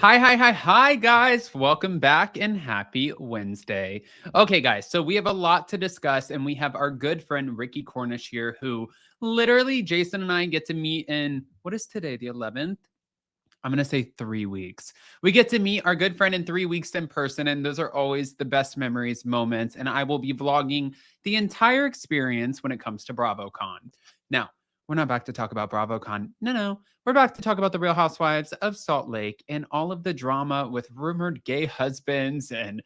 Hi, guys. Welcome back and happy Wednesday. Okay, guys, so we have a lot to discuss, and we have our good friend Ricky Cornish here, who literally Jason and I get to meet in, what is today, the 11th? I'm going to say 3 weeks. We get to meet our good friend in 3 weeks in person, and those are always the best memories, moments, and I will be vlogging the entire experience when it comes to BravoCon. Now, we're not back to talk about BravoCon. No. We're back to talk about the Real Housewives of Salt Lake and all of the drama with rumored gay husbands and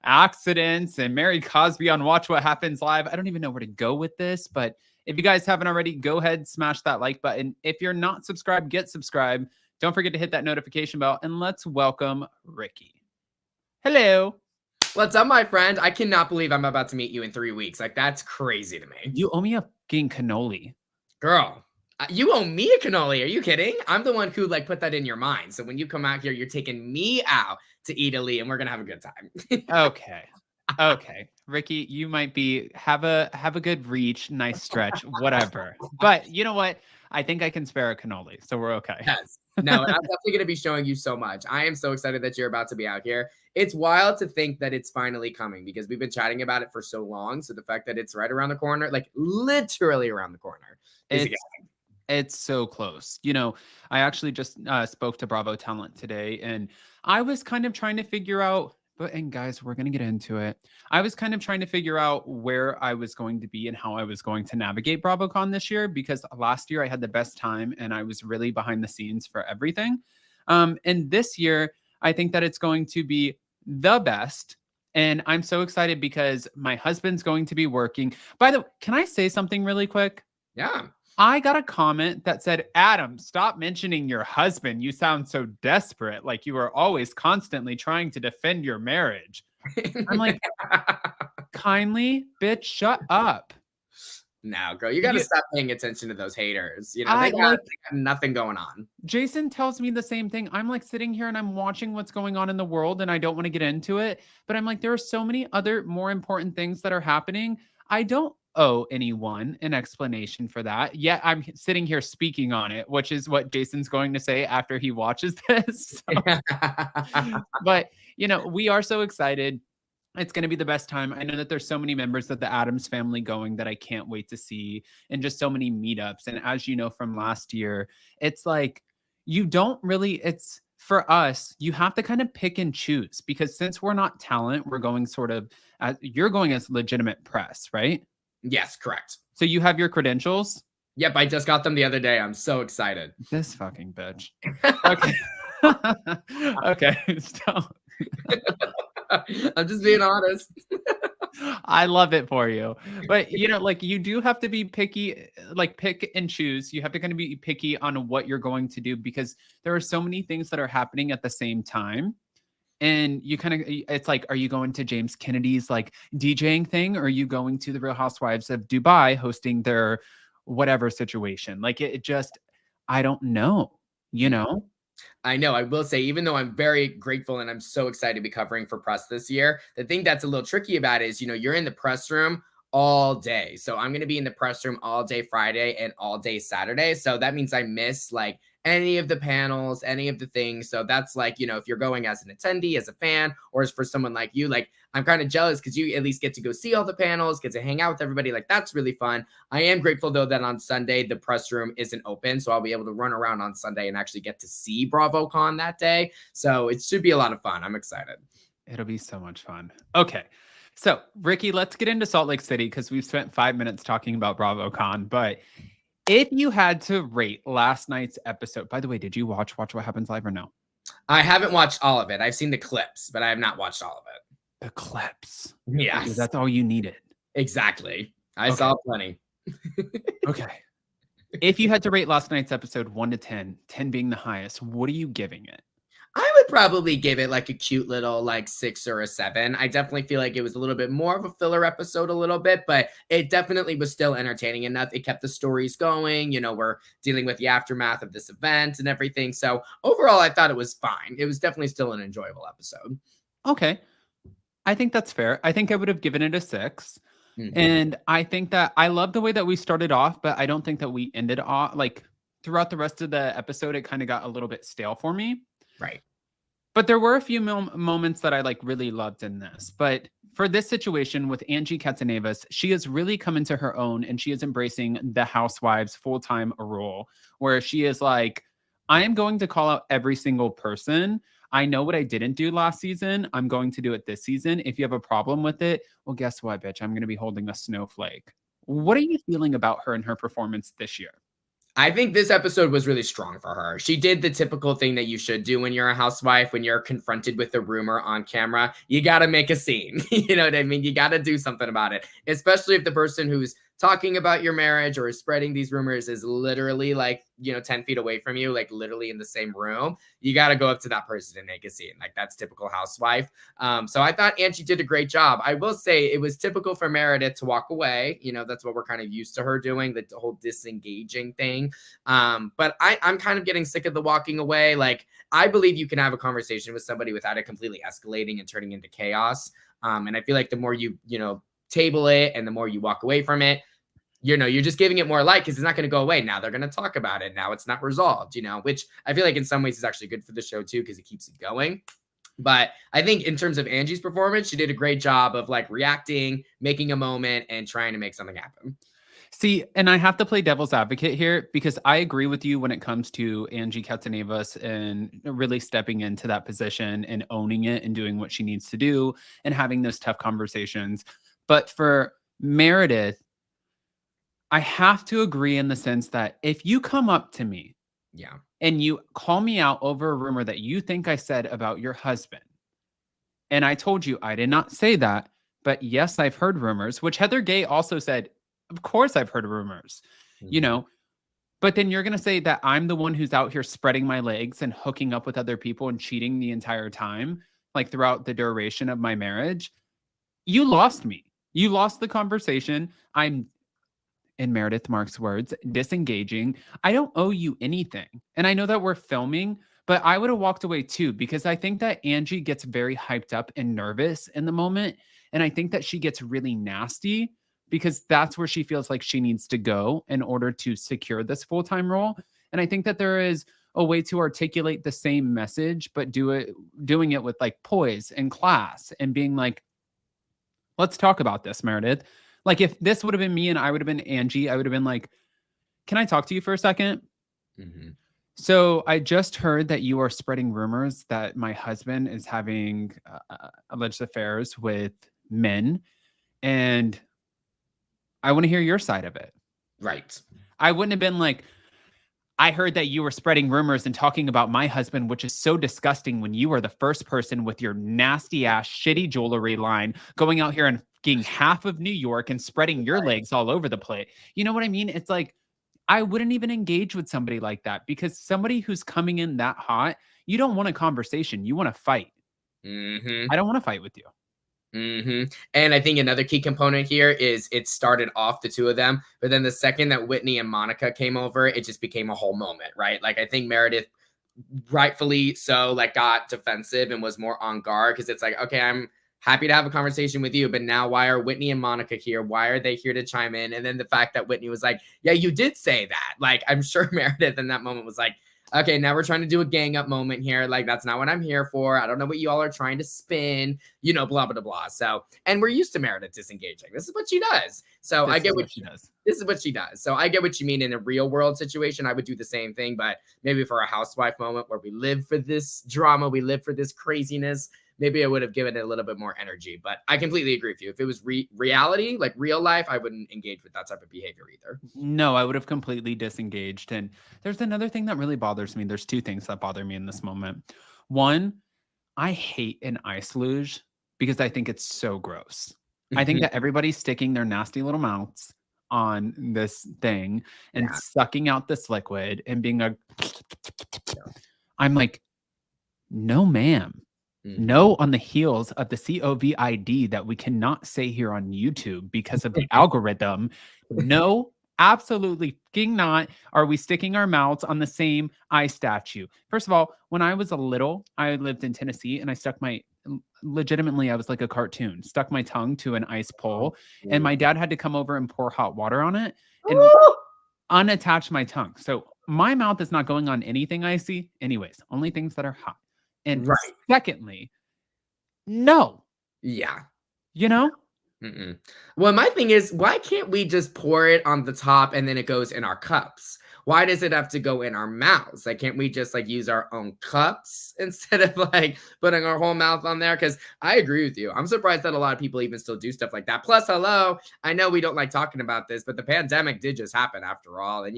accidents and Mary Cosby on Watch What Happens Live. I don't even know where to go with this, but if you guys haven't already, go ahead, smash that like button. If you're not subscribed, get subscribed. Don't forget to hit that notification bell, and let's welcome Ricky. Hello. What's up, my friend? I cannot believe I'm about to meet you in 3 weeks. Like, that's crazy to me. You owe me a fucking cannoli. Girl, you owe me a cannoli. Are you kidding? I'm the one who put that in your mind. So when you come out here, you're taking me out to Italy, and we're gonna have a good time. Okay. Ricky, you might have a good reach, nice stretch, whatever. But you know what? I think I can spare a cannoli, so we're okay. Yes. No, I'm definitely going to be showing you so much. I am so excited that you're about to be out here. It's wild to think that it's finally coming because we've been chatting about it for so long. So the fact that it's right around the corner, like literally around the corner, it's so close. You know, I actually just spoke to Bravo Talent today, and I was kind of trying to figure out, and guys, we're going to get into it. I was kind of trying to figure out where I was going to be and how I was going to navigate BravoCon this year, because last year I had the best time and I was really behind the scenes for everything. And this year, I think that it's going to be the best. And I'm so excited because my husband's going to be working. By the way, can I say something really quick? Yeah. I got a comment that said, Adam, stop mentioning your husband. You sound so desperate, like you are always constantly trying to defend your marriage. I'm like, kindly, bitch, shut up. No, girl, you got to stop paying attention to those haters. You know, they got nothing going on. Jason tells me the same thing. I'm like sitting here and I'm watching what's going on in the world and I don't want to get into it. But I'm like, there are so many other more important things that are happening. I don't owe anyone an explanation for that. Yet I'm sitting here speaking on it, which is what Jason's going to say after he watches this. But, you know, we are so excited. It's going to be the best time. I know that there's so many members of the Addams family going that I can't wait to see, and just so many meetups. And as you know from last year, it's like you don't really, it's for us, you have to kind of pick and choose, because since we're not talent, we're going sort of, you're going as legitimate press, right? Yes, correct. So you have your credentials? Yep, I just got them the other day. I'm so excited. This fucking bitch. Okay. Okay, stop. I'm just being honest. I love it for you. But, you know, like, you do have to be picky, like pick and choose. You have to kind of be picky on what you're going to do, because there are so many things that are happening at the same time. And you kind of, it's like, are you going to James Kennedy's like DJing thing? Or are you going to the Real Housewives of Dubai hosting their whatever situation? Like, it just, I don't know, you know? I know. I will say, even though I'm very grateful and I'm so excited to be covering for press this year, the thing that's a little tricky about it is, you know, you're in the press room all day. So I'm going to be in the press room all day Friday and all day Saturday. So that means I miss like any of the panels, any of the things. So that's like, you know, if you're going as an attendee, as a fan, or as for someone like you, like, I'm kind of jealous because you at least get to go see all the panels, get to hang out with everybody. Like, that's really fun. I am grateful, though, that on Sunday, the press room isn't open. So I'll be able to run around on Sunday and actually get to see BravoCon that day. So it should be a lot of fun. I'm excited. It'll be so much fun. Okay. So, Ricky, let's get into Salt Lake City, because we've spent 5 minutes talking about BravoCon. But if you had to rate last night's episode, by the way, did you watch What Happens Live or no? I haven't watched all of it. I've seen the clips, but I have not watched all of it. The clips. Yes. That's all you needed. Exactly. I saw plenty. Okay. If you had to rate last night's episode 1 to 10, 10 being the highest, what are you giving it? I would probably give it like a cute little like 6 or a 7. I definitely feel like it was a little bit more of a filler episode a little bit, but it definitely was still entertaining enough. It kept the stories going. You know, we're dealing with the aftermath of this event and everything. So overall, I thought it was fine. It was definitely still an enjoyable episode. Okay. I think that's fair. I think I would have given it a 6. And I think that I love the way that we started off, but I don't think that we ended off like throughout the rest of the episode, it kind of got a little bit stale for me. Right. But there were a few moments that I like really loved in this. But for this situation with Angie Katsanevas, she has really come into her own and she is embracing the Housewives full-time role where she is like, I am going to call out every single person. I know what I didn't do last season. I'm going to do it this season. If you have a problem with it, well, guess what, bitch? I'm going to be holding a snowflake. What are you feeling about her and her performance this year? I think this episode was really strong for her. She did the typical thing that you should do when you're a housewife, when you're confronted with a rumor on camera. You got to make a scene. You know what I mean? You got to do something about it, especially if the person who's talking about your marriage or spreading these rumors is literally like, 10 feet away from you, like literally in the same room. You got to go up to that person and make a scene. Like that's typical housewife. So I thought Angie did a great job. I will say it was typical for Meredith to walk away. That's what we're kind of used to her doing, the whole disengaging thing. But I'm kind of getting sick of the walking away. Like I believe you can have a conversation with somebody without it completely escalating and turning into chaos. And I feel like the more you table it and the more you walk away from it, you're just giving it more light because it's not going to go away. Now they're going to talk about it. Now it's not resolved, which I feel like in some ways is actually good for the show too, because it keeps it going. But I think in terms of Angie's performance, she did a great job of like reacting, making a moment and trying to make something happen. See, and I have to play devil's advocate here because I agree with you when it comes to Angie Katsanevas and really stepping into that position and owning it and doing what she needs to do and having those tough conversations. But for Meredith, I have to agree in the sense that if you come up to me and you call me out over a rumor that you think I said about your husband, and I told you I did not say that, but yes, I've heard rumors, which Heather Gay also said, of course I've heard rumors, but then you're going to say that I'm the one who's out here spreading my legs and hooking up with other people and cheating the entire time, like throughout the duration of my marriage. You lost me. You lost the conversation. I'm, in Meredith Mark's words, disengaging. I don't owe you anything. And I know that we're filming, but I would have walked away too, because I think that Angie gets very hyped up and nervous in the moment. And I think that she gets really nasty because that's where she feels like she needs to go in order to secure this full-time role. And I think that there is a way to articulate the same message, but doing it with like poise and class and being like, let's talk about this, Meredith. Like if this would have been me and I would have been Angie, I would have been like, can I talk to you for a second? Mm-hmm. So I just heard that you are spreading rumors that my husband is having alleged affairs with men. And I want to hear your side of it. Right. I wouldn't have been like, I heard that you were spreading rumors and talking about my husband, which is so disgusting when you are the first person with your nasty ass shitty jewelry line going out here and getting half of New York and spreading your legs all over the place. You know what I mean? It's like, I wouldn't even engage with somebody like that because somebody who's coming in that hot, you don't want a conversation. You want to fight. Mm-hmm. I don't want to fight with you. Mm-hmm. And I think another key component here is it started off the two of them, but then the second that Whitney and Monica came over, it just became a whole moment, right? Like I think Meredith, rightfully so, like got defensive and was more on guard because it's like, okay, I'm happy to have a conversation with you, but now why are Whitney and Monica here? Why are they here to chime in? And then the fact that Whitney was like, yeah, you did say that. Like I'm sure Meredith in that moment was like, okay, now we're trying to do a gang up moment here. Like, that's not what I'm here for. I don't know what you all are trying to spin, blah, blah, blah. So, and we're used to Meredith disengaging. This is what she does. So I get what she does. This is what she does. So I get what you mean in a real world situation. I would do the same thing, but maybe for a housewife moment where we live for this drama, we live for this craziness, maybe I would have given it a little bit more energy, but I completely agree with you. If it was reality, like real life, I wouldn't engage with that type of behavior either. No, I would have completely disengaged. And there's another thing that really bothers me. There's two things that bother me in this moment. One, I hate an ice luge because I think it's so gross. I think that everybody's sticking their nasty little mouths on this thing and sucking out this liquid and being I'm like, no, ma'am. No, on the heels of the COVID that we cannot say here on YouTube because of the algorithm. No, absolutely not. Are we sticking our mouths on the same ice statue? First of all, when I was little, I lived in Tennessee and I legitimately, I was like a cartoon, stuck my tongue to an ice pole and my dad had to come over and pour hot water on it and unattach my tongue. So my mouth is not going on anything I see anyways, only things that are hot. And Right. secondly, no, Yeah. you know? Mm-mm. Well, my thing is, why can't we just pour it on the top and then it goes in our cups? Why does it have to go in our mouths? Like, can't we just like use our own cups instead of like putting our whole mouth on there? Because I agree with you. I'm surprised that a lot of people even still do stuff like that. Plus, hello, I know we don't like talking about this, but the pandemic did just happen after all. And,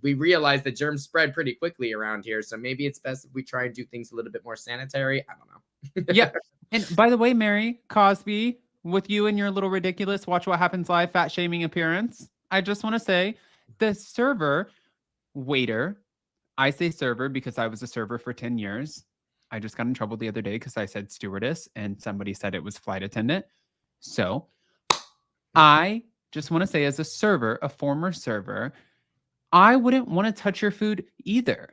we realized that germs spread pretty quickly around here. So maybe it's best if we try and do things a little bit more sanitary. I don't know. Yeah. And by the way, Mary Cosby, with you and your little ridiculous Watch What Happens Live fat shaming appearance, I just want to say the server, waiter, I say server because I was a server for 10 years. I just got in trouble the other day because I said stewardess and somebody said it was flight attendant. So I just want to say, as a server, a former server, I wouldn't want to touch your food either.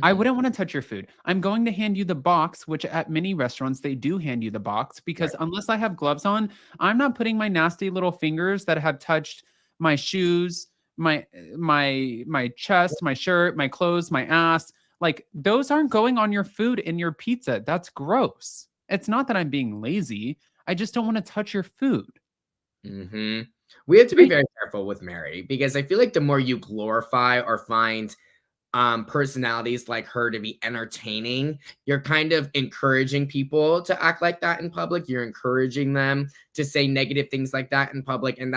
I wouldn't want to touch your food. I'm going to hand you the box, which at many restaurants, they do hand you the box because unless I have gloves on, I'm not putting my nasty little fingers that have touched my shoes, my chest, my shirt, my clothes, my ass. Like, those aren't going on your food and your pizza. That's gross. It's not that I'm being lazy. I just don't want to touch your food. We have to be very careful with Mary because I feel like the more you glorify or find personalities like her to be entertaining, you're kind of encouraging people to act like that in public. You're encouraging them to say negative things like that in public. And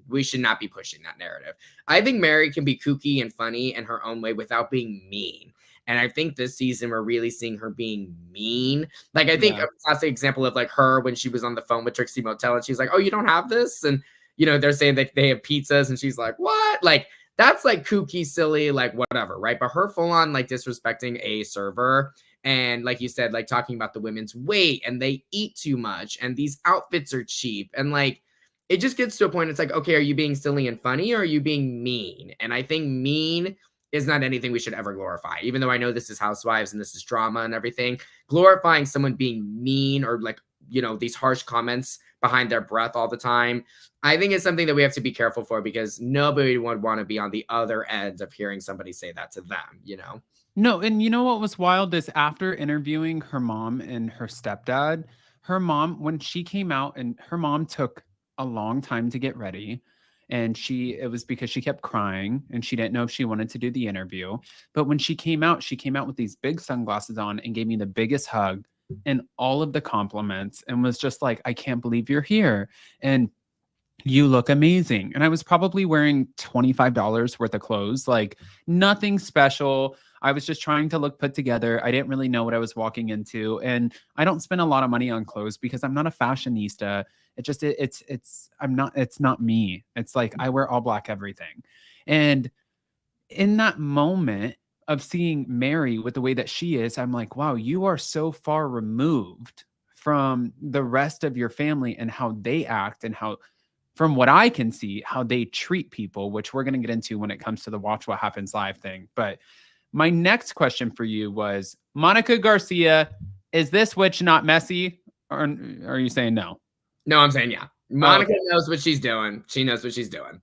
we should not be pushing that narrative. I think Mary can be kooky and funny in her own way without being mean. And I think this season we're really seeing her being mean. Like, I think a classic example of like her when she was on the phone with Trixie Motel and she's like, "Oh, you don't have this?" And, they're saying that they have pizzas and she's like, "What?" Like, that's like kooky, silly, like whatever, right? But her full on like disrespecting a server and like you said, like talking about the women's weight and they eat too much and these outfits are cheap and like it just gets to a point. It's like, okay, are you being silly and funny or are you being mean? And I think mean is not anything we should ever glorify, even though I know this is Housewives and this is drama and everything. Glorifying someone being mean or like, these harsh comments behind their breath all the time, I think it's something that we have to be careful for because nobody would want to be on the other end of hearing somebody say that to them. No, and you know what was wild is after interviewing her mom and her stepdad, her mom, when she came out, and her mom took a long time to get ready. And it was because she kept crying and she didn't know if she wanted to do the interview. But when she came out with these big sunglasses on and gave me the biggest hug and all of the compliments and was just like, "I can't believe you're here. And you look amazing." And I was probably wearing $25 worth of clothes, like nothing special. I was just trying to look put together. I didn't really know what I was walking into. And I don't spend a lot of money on clothes because I'm not a fashionista. It's not me. It's like I wear all black everything. And in that moment of seeing Mary with the way that she is, I'm like, wow, you are so far removed from the rest of your family and how they act and how, from what I can see, how they treat people, which we're going to get into when it comes to the Watch What Happens Live thing. But my next question for you was, Monica Garcia, is this witch not messy? Or are you saying no? No, I'm saying yeah. Monica knows what she's doing. She knows what she's doing.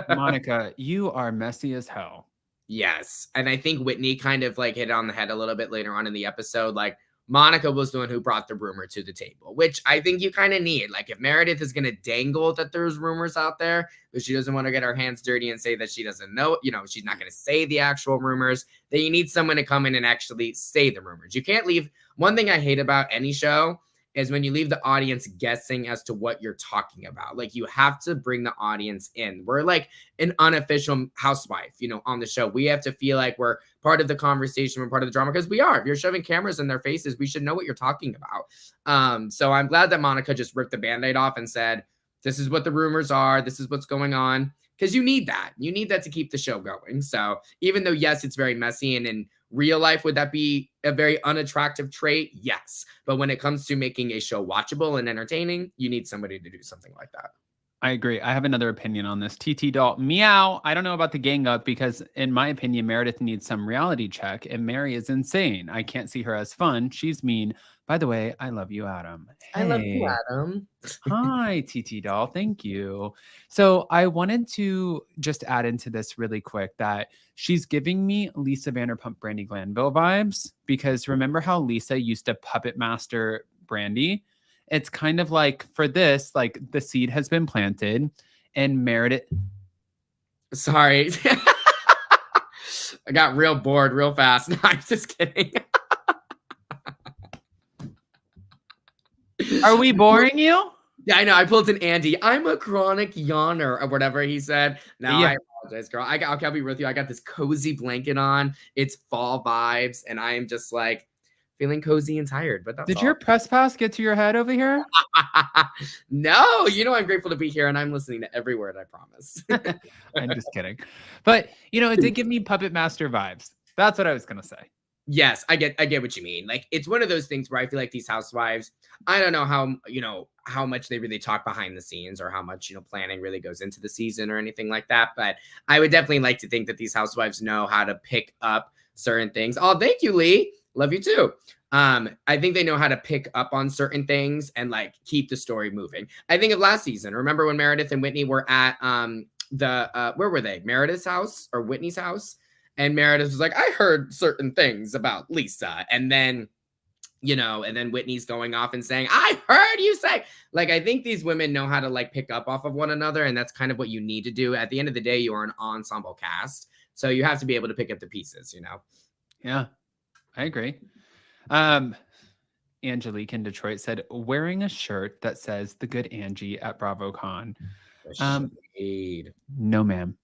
Monica, you are messy as hell. Yes. And I think Whitney kind of like hit it on the head a little bit later on in the episode. Like, Monica was the one who brought the rumor to the table, which I think you kind of need. Like, if Meredith is going to dangle that there's rumors out there, but she doesn't want to get her hands dirty and say that she doesn't know, she's not going to say the actual rumors, then you need someone to come in and actually say the rumors. You can't leave. One thing I hate about any show is when you leave the audience guessing as to what you're talking about. Like, you have to bring the audience in. We're like an unofficial housewife, on the show. We have to feel like we're part of the conversation, we're part of the drama, because we are. If you're shoving cameras in their faces, we should know what you're talking about. So I'm glad that Monica just ripped the Band-Aid off and said, this is what the rumors are. This is what's going on. Because you need that. You need that to keep the show going. So even though, yes, it's very messy, and in real life, would that be a very unattractive trait? Yes. But when it comes to making a show watchable and entertaining, you need somebody to do something like that. I agree. I have another opinion on this. TT Doll, meow. I don't know about the gang up because, in my opinion, Meredith needs some reality check, and Mary is insane. I can't see her as fun. She's mean. By the way, I love you, Adam. I love you, Hey. Adam. Hi, TT Doll. Thank you. So I wanted to just add into this really quick that she's giving me Lisa Vanderpump Brandy Glanville vibes because remember how Lisa used to puppet master Brandy? It's kind of like for this, like the seed has been planted and Meredith. Sorry. I got real bored real fast. No, I'm just kidding. Are we boring you? Yeah, I know. I pulled an Andy. I'm a chronic yawner or whatever he said. Now Yeah. I apologize, girl. I'll be with you. I got this cozy blanket on. It's fall vibes, and I am just like feeling cozy and tired. But that's Did all. your press pass get to your head over here? No, I'm grateful to be here, and I'm listening to every word. I promise. I'm just kidding. But it did give me puppet master vibes. That's what I was gonna say. Yes, I get what you mean. Like it's one of those things where I feel like these housewives, I don't know how much they really talk behind the scenes or how much, planning really goes into the season or anything like that, but I would definitely like to think that these housewives know how to pick up certain things. Oh, thank you, Lee. Love you too. I think they know how to pick up on certain things and like keep the story moving. I think of last season. Remember when Meredith and Whitney were at where were they? Meredith's house or Whitney's house? And Meredith was like, I heard certain things about Lisa. And then, and then Whitney's going off and saying, I heard you say, like, I think these women know how to like pick up off of one another. And that's kind of what you need to do. At the end of the day, you are an ensemble cast. So you have to be able to pick up the pieces, Yeah, I agree. Angelique in Detroit said, wearing a shirt that says the good Angie at BravoCon. No, ma'am.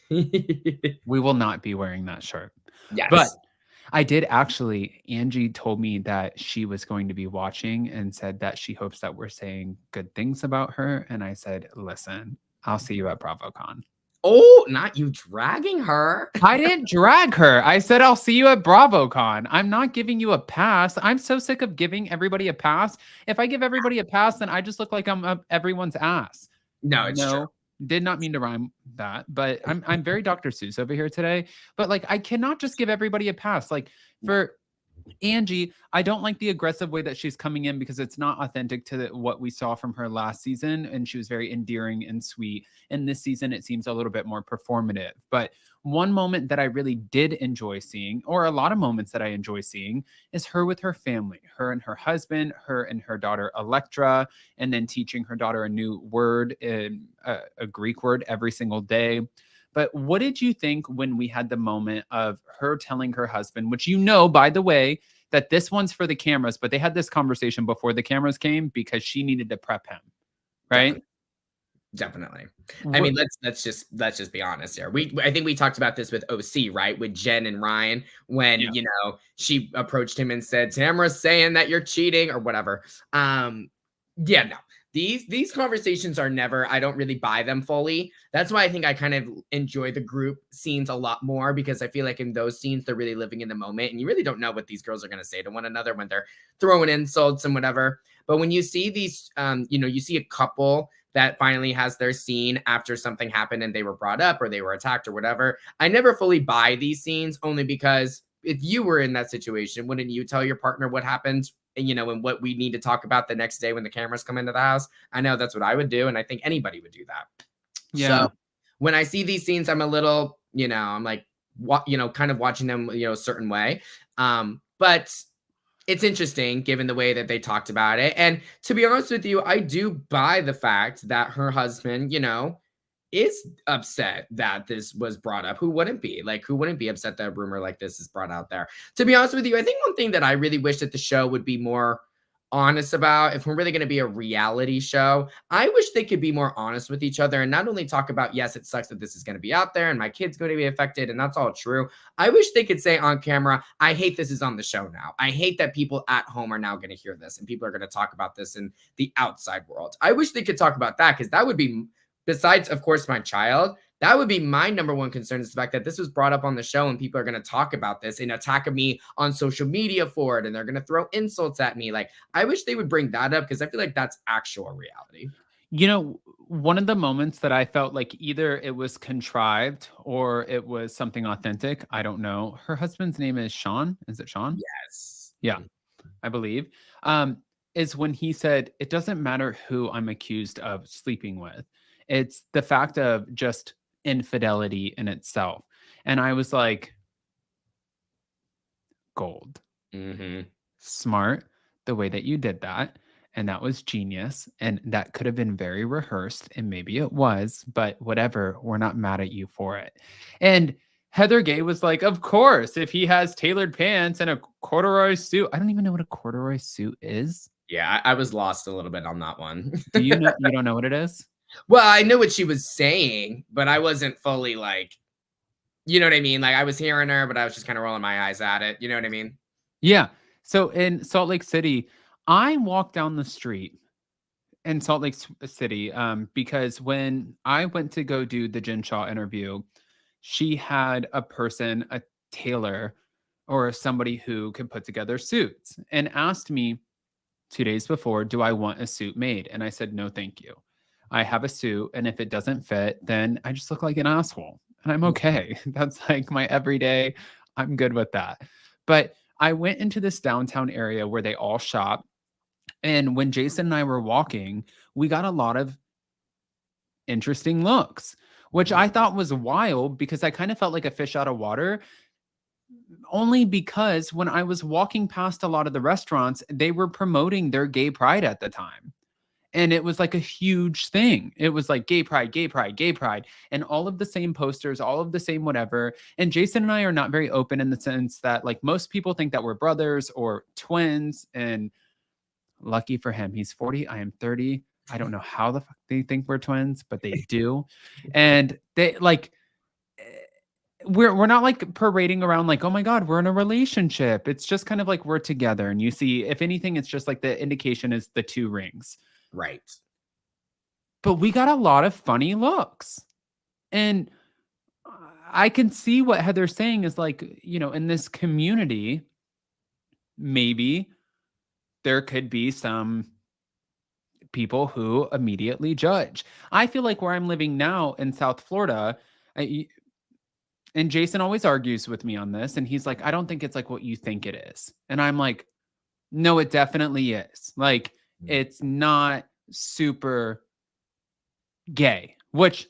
We will not be wearing that shirt. Yes. But I did actually, Angie told me that she was going to be watching and said that she hopes that we're saying good things about her. And I said, listen, I'll see you at BravoCon. Oh, not you dragging her. I didn't drag her. I said, I'll see you at BravoCon. I'm not giving you a pass. I'm so sick of giving everybody a pass. If I give everybody a pass, then I just look like I'm up everyone's ass. No, it's true. Did not mean to rhyme that, but I'm very Dr. Seuss over here today. But like, I cannot just give everybody a pass. Like for Angie, I don't like the aggressive way that she's coming in because it's not authentic to what we saw from her last season. And she was very endearing and sweet. And this season, it seems a little bit more performative. But one moment that I really did enjoy seeing, or a lot of moments that I enjoy seeing, is her with her family, her and her husband, her and her daughter, Electra, and then teaching her daughter a new word, a Greek word every single day. But what did you think when we had the moment of her telling her husband, which by the way, that this one's for the cameras, but they had this conversation before the cameras came because she needed to prep him, right? Definitely. I mean, let's just be honest here. I think we talked about this with OC, right? With Jen and Ryan when, she approached him and said, Tamara's saying that you're cheating or whatever. No. These conversations are never, I don't really buy them fully. That's why I think I kind of enjoy the group scenes a lot more because I feel like in those scenes, they're really living in the moment and you really don't know what these girls are going to say to one another when they're throwing insults and whatever. But when you see these, you see a couple that finally has their scene after something happened and they were brought up or they were attacked or whatever, I never fully buy these scenes only because if you were in that situation, wouldn't you tell your partner what happened? And, and what we need to talk about the next day when the cameras come into the house. I know that's what I would do. And I think anybody would do that. Yeah. So when I see these scenes, I'm a little, I'm like, kind of watching them, a certain way. But it's interesting given the way that they talked about it. And to be honest with you, I do buy the fact that her husband, is upset that this was brought up. Who wouldn't be? Like, who wouldn't be upset that a rumor like this is brought out there? To be honest with you, I think one thing that I really wish that the show would be more honest about, if we're really going to be a reality show, I wish they could be more honest with each other and not only talk about, yes, it sucks that this is going to be out there and my kid's going to be affected and that's all true. I wish they could say on camera, I hate this is on the show now. I hate that people at home are now going to hear this and people are going to talk about this in the outside world. I wish they could talk about that because that would be, besides, of course, my child, that would be my number one concern is the fact that this was brought up on the show and people are going to talk about this and attack me on social media for it. And they're going to throw insults at me. Like, I wish they would bring that up because I feel like that's actual reality. You know, one of the moments that I felt like either it was contrived or it was something authentic, I don't know. Her husband's name is Sean. Is it Sean? Yes. Yeah, I believe. Um, is when he said, "It doesn't matter who I'm accused of sleeping with. It's the fact of just infidelity in itself." And I was like, gold. Mm-hmm. Smart the way that you did that, and that was genius, and that could have been very rehearsed, and maybe it was, but whatever, we're not mad at you for it. And Heather Gay was like, "Of course, if he has tailored pants and a corduroy suit." I don't even know what a corduroy suit is. Yeah, I was lost a little bit on that one. Do you know? You don't know what it is? Well, I knew what she was saying, but I wasn't fully like, you know what I mean? Like I was hearing her, but I was just kind of rolling my eyes at it. You know what I mean? Yeah. So in Salt Lake City, I walked down the street in Salt Lake City, because when I went to go do the Jen Shaw interview, she had a person, a tailor, or somebody who could put together suits, and asked me 2 days before, "Do I want a suit made?" And I said, "No, thank you. I have a suit, and if it doesn't fit, then I just look like an asshole, and I'm okay." That's like my everyday. I'm good with that. But I went into this downtown area where they all shop, and when Jason and I were walking, we got a lot of interesting looks, which Mhm. I thought was wild because I kind of felt like a fish out of water, only because when I was walking past a lot of the restaurants, they were promoting their gay pride at the time. And it was like a huge thing. It was like gay pride, gay pride, gay pride, and all of the same posters, all of the same whatever. And Jason and I are not very open in the sense that, like, most people think that we're brothers or twins. And lucky for him, he's 40, I am 30. I don't know how the fuck they think we're twins, but they do. And they like eh, we're not like parading around like, "Oh my god, we're in a relationship." It's just kind of like we're together, and you see, if anything, it's just like the indication is the 2 rings. Right. But we got a lot of funny looks. And I can see what Heather's saying is like, in this community, maybe there could be some people who immediately judge. I feel like where I'm living now in South Florida, I, and Jason always argues with me on this, and he's like, "I don't think it's like what you think it is." And I'm like, "No, it definitely is. Like, Mm. it's not super gay," which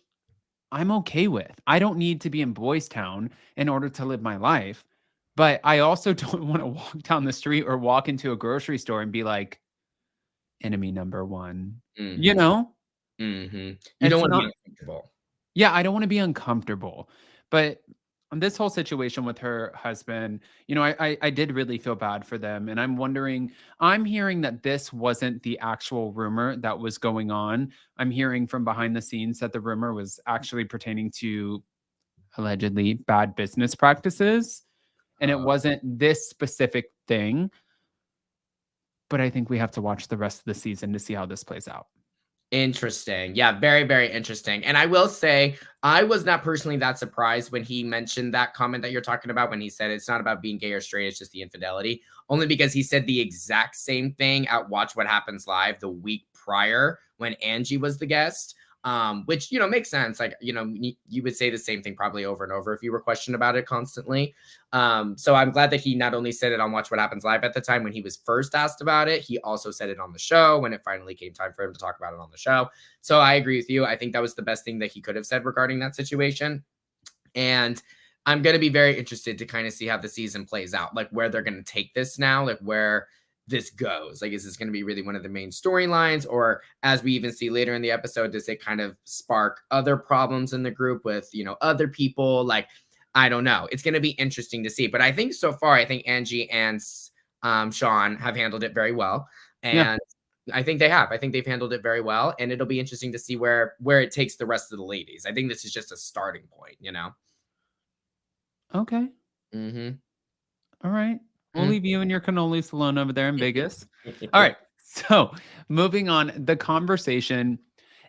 I'm okay with. I don't need to be in Boys Town in order to live my life. But I also don't want to walk down the street or walk into a grocery store and be like, "Enemy number one." You Mhm. know? Mhm. You don't It's want to be not. uncomfortable. Yeah, I don't wanna be uncomfortable. But on this whole situation with her husband, I did really feel bad for them, and I'm hearing that this wasn't the actual rumor that was going on. I'm hearing from behind the scenes that the rumor was actually pertaining to allegedly bad business practices, and it Uh, wasn't this specific thing, but I think we have to watch the rest of the season to see how this plays out. Interesting. Yeah, very, very interesting. And I will say, I was not personally that surprised when he mentioned that comment that you're talking about when he said it's not about being gay or straight, it's just the infidelity. Only because he said the exact same thing at Watch What Happens Live the week prior when Angie was the guest. Which makes sense. Like, you would say the same thing probably over and over if you were questioned about it constantly. So I'm glad that he not only said it on Watch What Happens Live at the time when he was first asked about it, he also said it on the show when it finally came time for him to talk about it on the show. So I agree with you. I think that was the best thing that he could have said regarding that situation. And I'm going to be very interested to kind of see how the season plays out, like where they're going to take this now, like where this goes. Like, is this going to be really one of the main storylines? Or as we even see later in the episode, does it kind of spark other problems in the group with, other people? Like, I don't know. It's going to be interesting to see. But I think so far, I think Angie and Sean have handled it very well. Yeah. And I think they have. I think they've handled it very well. And it'll be interesting to see where it takes the rest of the ladies. I think this is just a starting point. Okay. Mm-hmm. All right. We'll Mm. leave you and your cannolis alone over there in Vegas. All right. So moving on, the conversation,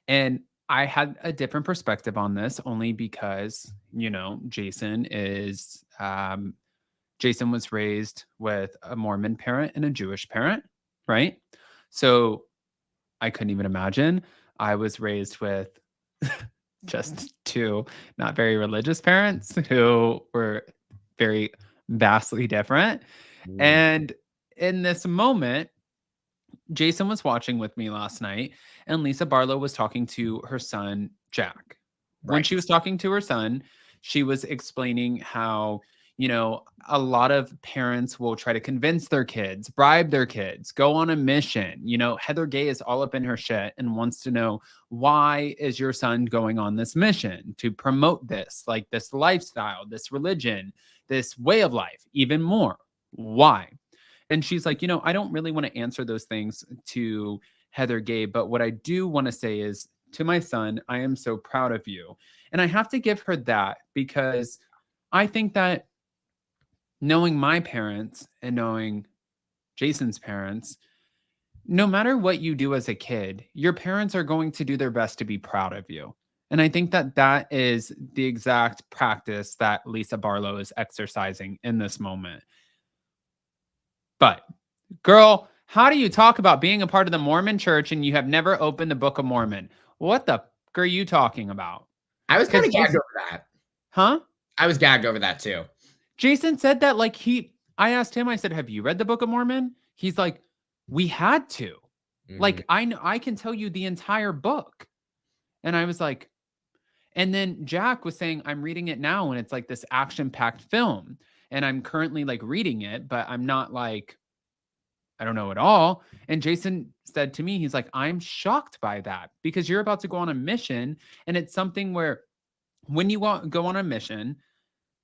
and I had a different perspective on this only because, Jason was raised with a Mormon parent and a Jewish parent, right? So I couldn't even imagine. I was raised with just two not very religious parents who were very vastly different. Mm. And in this moment, Jason was watching with me last night, and Lisa Barlow was talking to her son, Jack. When Right. she was talking to her son, she was explaining how, a lot of parents will try to convince their kids, bribe their kids, go on a mission. Heather Gay is all up in her shit and wants to know, why is your son going on this mission to promote this, like this lifestyle, this religion, this way of life, even more? Why? And she's like, I don't really want to answer those things to Heather Gay, but what I do want to say is, to my son, I am so proud of you. And I have to give her that, because I think that knowing my parents and knowing Jason's parents, no matter what you do as a kid, your parents are going to do their best to be proud of you. And I think that that is the exact practice that Lisa Barlow is exercising in this moment. But, girl, how do you talk about being a part of the Mormon church and you have never opened the Book of Mormon? What the fuck are you talking about? I was kind of Because gagged over that. huh? I was gagged over that too. Jason said that like I asked him, I said, have you read the Book of Mormon? He's like, we had to. Like, I can tell you the entire book. And I was like, and then Jack was saying, I'm reading it now and it's like this action-packed film. And I'm currently like reading it, but I'm not like, I don't know at all. And Jason said to me, he's like, I'm shocked by that, because you're about to go on a mission. And it's something where when you go on a mission,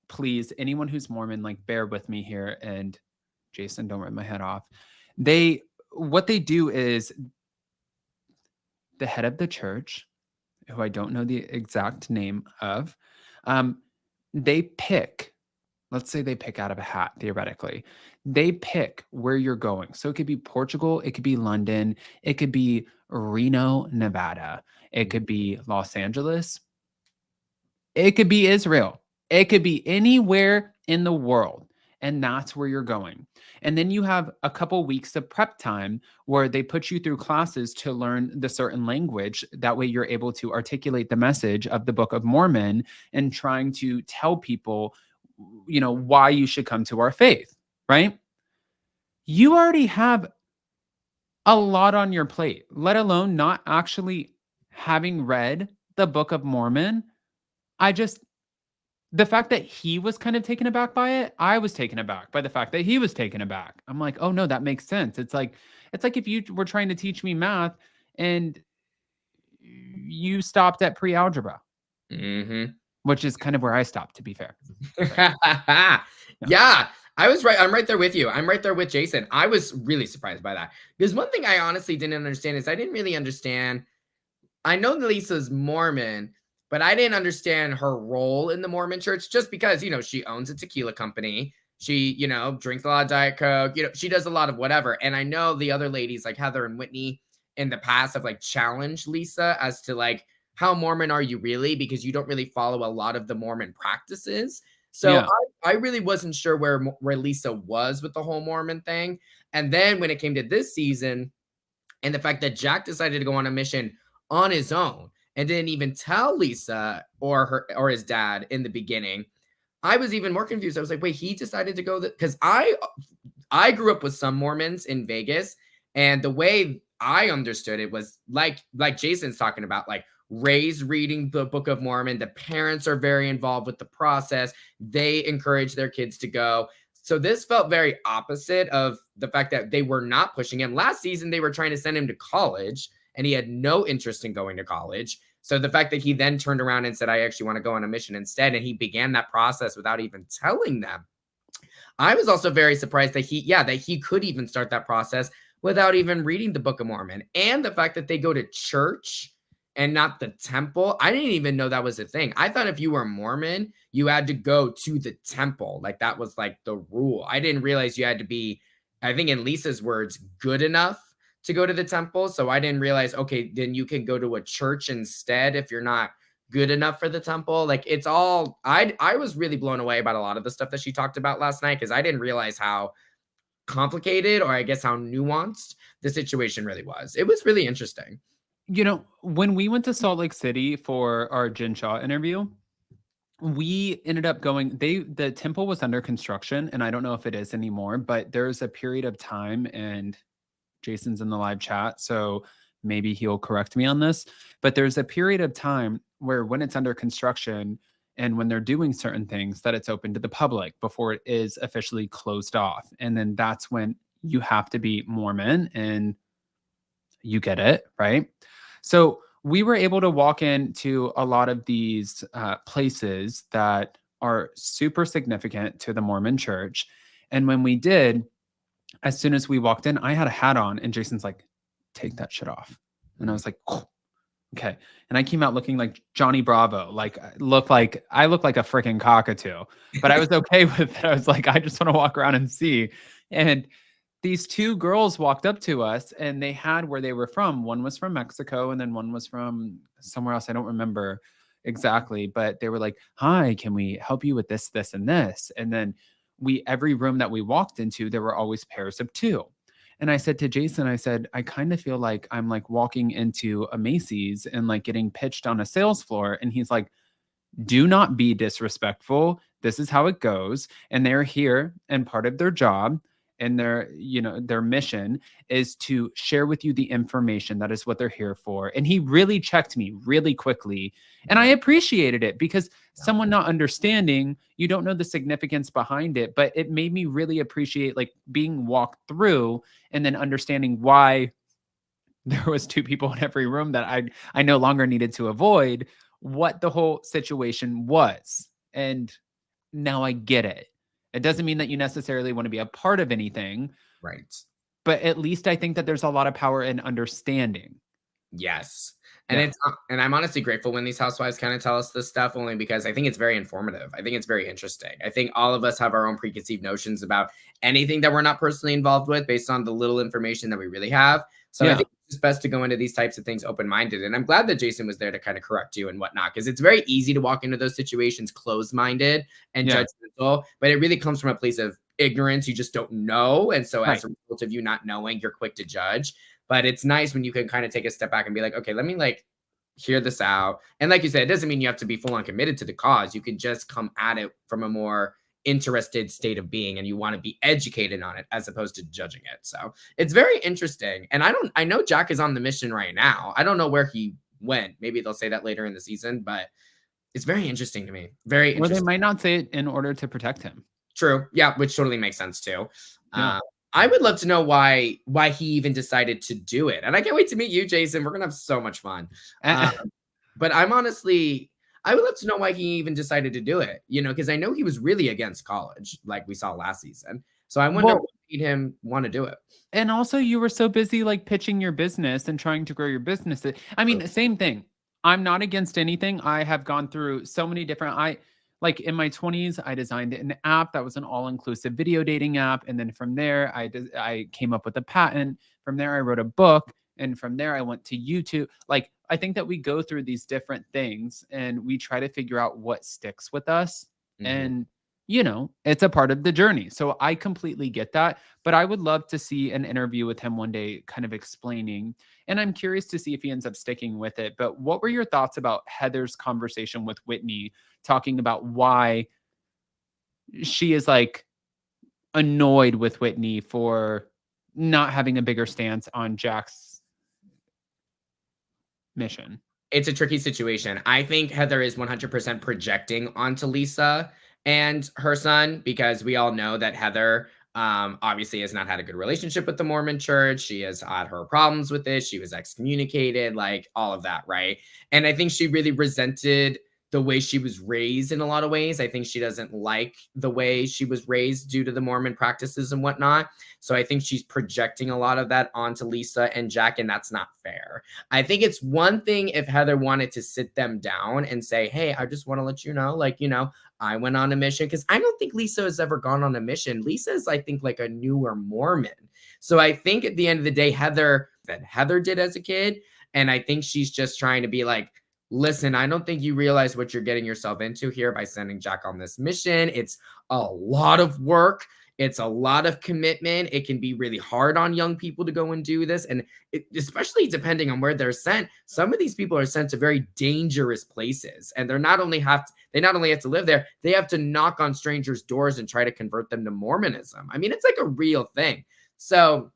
please, anyone who's Mormon, like, bear with me here. And Jason, don't rip my head off. What they do is, the head of the church, who I don't know the exact name of, they pick, let's say they pick out of a hat, theoretically. They pick where you're going. So it could be Portugal, it could be London, it could be Reno, Nevada, it could be Los Angeles, it could be Israel, it could be anywhere in the world. And that's where you're going. And then you have a couple weeks of prep time where they put you through classes to learn the certain language. That way you're able to articulate the message of the Book of Mormon and trying to tell people, why you should come to our faith, right? You already have a lot on your plate, let alone not actually having read the Book of Mormon. The fact that he was kind of taken aback by it, I was taken aback by the fact that he was taken aback. I'm like, oh no, that makes sense. It's like if you were trying to teach me math and you stopped at pre-algebra, which is kind of where I stopped, to be fair. Yeah, I was right. I'm right there with you. I'm right there with Jason. I was really surprised by that, because one thing I honestly didn't understand is I didn't really understand. I know that Lisa's Mormon, but I didn't understand her role in the Mormon church, just because, she owns a tequila company. She, drinks a lot of Diet Coke. She does a lot of whatever. And I know the other ladies like Heather and Whitney in the past have like challenged Lisa as to like, how Mormon are you really? Because you don't really follow a lot of the Mormon practices. So Yeah. I really wasn't sure where Lisa was with the whole Mormon thing. And then when it came to this season, and the fact that Jack decided to go on a mission on his own and didn't even tell Lisa or his dad in the beginning, I was even more confused. I was like, wait, he decided to go because I grew up with some Mormons in Vegas, and the way I understood it was like Jason's talking about, like raised reading the Book of Mormon. The parents are very involved with the process. They encourage their kids to go. So this felt very opposite of the fact that they were not pushing him. Last season, they were trying to send him to college, and he had no interest in going to college. So the fact that he then turned around and said, I actually want to go on a mission instead, and he began that process without even telling them. I was also very surprised that he could even start that process without even reading the Book of Mormon. And the fact that they go to church and not the temple. I didn't even know that was a thing. I thought if you were Mormon, you had to go to the temple. Like that was like the rule. I didn't realize you had to be, I think in Lisa's words, good enough to go to the temple. So I didn't realize, okay, then you can go to a church instead if you're not good enough for the temple. Like it's all, I was really blown away about a lot of the stuff that she talked about last night, because I didn't realize how complicated, or I guess how nuanced the situation really was. It was really interesting. You know, when we went to Salt Lake City for our Jen Shaw interview, we ended up going, the temple was under construction, and I don't know if it is anymore, but there's a period of time, and Jason's in the live chat, so maybe he'll correct me on this, but there's a period of time where when it's under construction and when they're doing certain things that it's open to the public before it is officially closed off. And then that's when you have to be Mormon, and you get it, right? So we were able to walk into a lot of these places that are super significant to the Mormon church. And when we did, as soon as we walked in, I had a hat on, and Jason's like, take that shit off. And I was like, oh, okay. And I came out looking like Johnny Bravo. Like I look like a freaking cockatoo, but I was okay with it. I was like, I just want to walk around and see. And these two girls walked up to us, and they had where they were from. One was from Mexico, and then one was from somewhere else. I don't remember exactly, but they were like, hi, can we help you with this, this, and this? And then every room that we walked into, there were always pairs of two. And I said to Jason, I said, I kind of feel like I'm like walking into a Macy's and like getting pitched on a sales floor. And he's like, do not be disrespectful. This is how it goes. And they're here, and part of their job and their mission is to share with you the information. That is what they're here for. And he really checked me really quickly. And I appreciated it, because someone not understanding, you don't know the significance behind it, but it made me really appreciate like being walked through and then understanding why there was two people in every room that I no longer needed to avoid, what the whole situation was. And now I get it. It doesn't mean that you necessarily want to be a part of anything. Right. But at least I think that there's a lot of power in understanding. Yes. And I'm honestly grateful when these housewives kind of tell us this stuff, only because I think it's very informative. I think it's very interesting. I think all of us have our own preconceived notions about anything that we're not personally involved with based on the little information that we really have. So I think it's best to go into these types of things open-minded. And I'm glad that Jason was there to kind of correct you and whatnot, because it's very easy to walk into those situations closed-minded and judgmental, but it really comes from a place of ignorance. You just don't know. And so as a result of you not knowing, you're quick to judge. But it's nice when you can kind of take a step back and be like, okay, let me like hear this out. And like you said, it doesn't mean you have to be full on committed to the cause. You can just come at it from a more interested state of being, and you want to be educated on it as opposed to judging it. So it's very interesting. And I know Jack is on the mission right now. I don't know where he went. Maybe they'll say that later in the season, but it's very interesting to me. Very interesting. Or they might not say it in order to protect him. True. Yeah, which totally makes sense too. I would love to know why he even decided to do it. And I can't wait to meet you, Jason. We're going to have so much fun. But I would love to know why he even decided to do it, because I know he was really against college, like we saw last season. So I wonder what made him want to do it. And also, you were so busy like pitching your business and trying to grow your business. I mean, same thing. I'm not against anything. I have gone through so many different, like in my 20s, I designed an app that was an all-inclusive video dating app. And then from there, I came up with a patent. From there, I wrote a book. And from there, I went to YouTube. Like, I think that we go through these different things and we try to figure out what sticks with us. And, it's a part of the journey. So I completely get that. But I would love to see an interview with him one day kind of explaining. And I'm curious to see if he ends up sticking with it. But what were your thoughts about Heather's conversation with Whitney, talking about why she is like annoyed with Whitney for not having a bigger stance on Jack's mission? It's a tricky situation. I think Heather is 100% projecting onto Lisa and her son, because we all know that Heather obviously has not had a good relationship with the Mormon church. She has had her problems with it. She was excommunicated, like all of that, right? And I think she really resented the way she was raised in a lot of ways. I think she doesn't like the way she was raised due to the Mormon practices and whatnot. So I think she's projecting a lot of that onto Lisa and Jack, and that's not fair. I think it's one thing if Heather wanted to sit them down and say, hey, I just want to let you know, I went on a mission, because I don't think Lisa has ever gone on a mission. Lisa is, I think, like a newer Mormon. So I think at the end of the day, Heather did as a kid. And I think she's just trying to be like, listen, I don't think you realize what you're getting yourself into here by sending Jack on this mission. It's a lot of work. It's a lot of commitment. It can be really hard on young people to go and do this. And especially depending on where they're sent, some of these people are sent to very dangerous places. And they not only have to live there, they have to knock on strangers' doors and try to convert them to Mormonism. I mean, it's like a real thing. So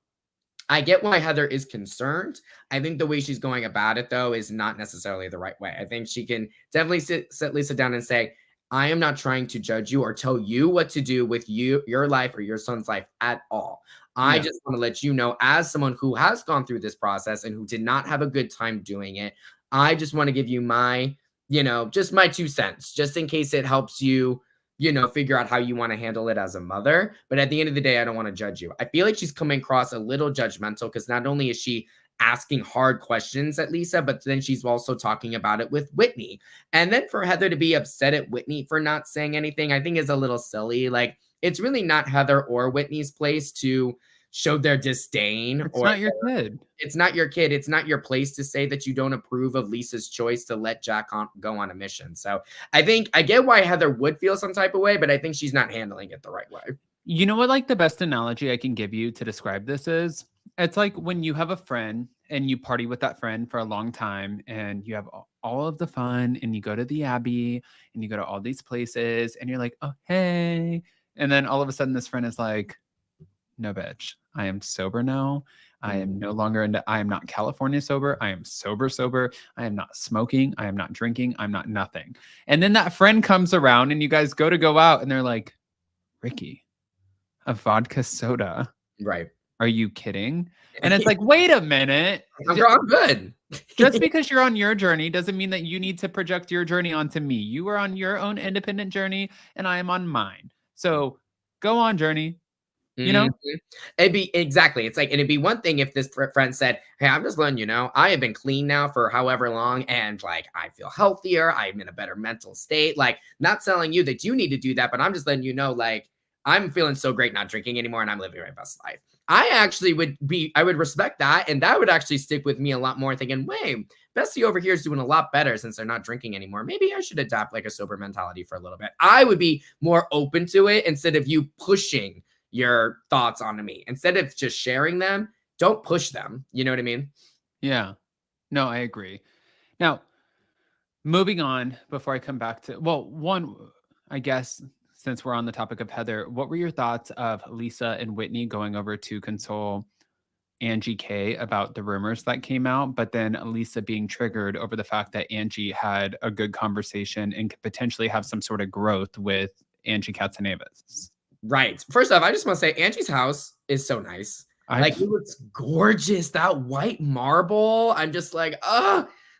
I get why Heather is concerned. I think the way she's going about it, though, is not necessarily the right way. I think she can definitely sit Lisa down and say, I am not trying to judge you or tell you what to do with your life or your son's life at all. I just want to let you know, as someone who has gone through this process and who did not have a good time doing it, I just want to give you my, just my 2 cents, just in case it helps you, figure out how you want to handle it as a mother. But at the end of the day, I don't want to judge you. I feel like she's coming across a little judgmental because not only is she asking hard questions at Lisa, but then she's also talking about it with Whitney. And then for Heather to be upset at Whitney for not saying anything, I think is a little silly. Like, it's really not Heather or Whitney's place to show their disdain. It's not your kid. It's not your kid. It's not your place to say that you don't approve of Lisa's choice to let Jack go on a mission. So I think I get why Heather would feel some type of way, but I think she's not handling it the right way. You know what, like, the best analogy I can give you to describe this is? It's like when you have a friend and you party with that friend for a long time and you have all of the fun and you go to the Abbey and you go to all these places and you're like, oh, hey. And then all of a sudden this friend is like, no, bitch, I am sober now. I am no longer I am not California sober. I am sober. I am not smoking. I am not drinking. I'm not nothing. And then that friend comes around and you guys go out and they're like, Ricky, a vodka soda. Right. Are you kidding? And it's like, wait a minute. I'm good. Just because you're on your journey doesn't mean that you need to project your journey onto me. You are on your own independent journey and I am on mine. So go on, journey. It'd be exactly. It's like, it'd be one thing if this friend said, hey, I'm just letting you know, I have been clean now for however long. And like, I feel healthier. I'm in a better mental state. Like, not telling you that you need to do that, but I'm just letting you know, like, I'm feeling so great not drinking anymore and I'm living my best life. I would respect that. And that would actually stick with me a lot more, thinking, wait, Bessie over here is doing a lot better since they're not drinking anymore. Maybe I should adapt like a sober mentality for a little bit. I would be more open to it instead of you pushing your thoughts onto me. Instead of just sharing them, don't push them. You know what I mean? Yeah. No, I agree. Now, moving on before I come back to, well, one, I guess, since we're on the topic of Heather, what were your thoughts of Lisa and Whitney going over to console Angie K about the rumors that came out, but then Lisa being triggered over the fact that Angie had a good conversation and could potentially have some sort of growth with Angie Katsanevis? Right. First off, I just want to say Angie's house is so nice. Like, it looks gorgeous. That white marble. I'm just like,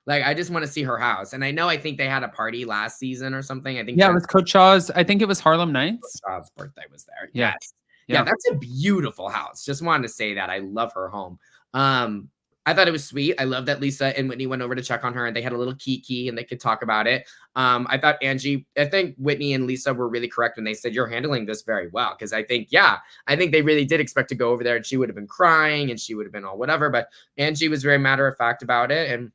like, I just want to see her house. And I think they had a party last season or something. I think it was Coach Shaw's. I think it was Harlem Nights. Coach Shaw's birthday was there. Yeah. Yes. Yeah, that's a beautiful house. Just wanted to say that. I love her home. I thought it was sweet. I love that Lisa and Whitney went over to check on her and they had a little kiki and they could talk about it. I think Whitney and Lisa were really correct when they said, you're handling this very well. Because I think they really did expect to go over there and she would have been crying and she would have been all whatever. But Angie was very matter of fact about it. And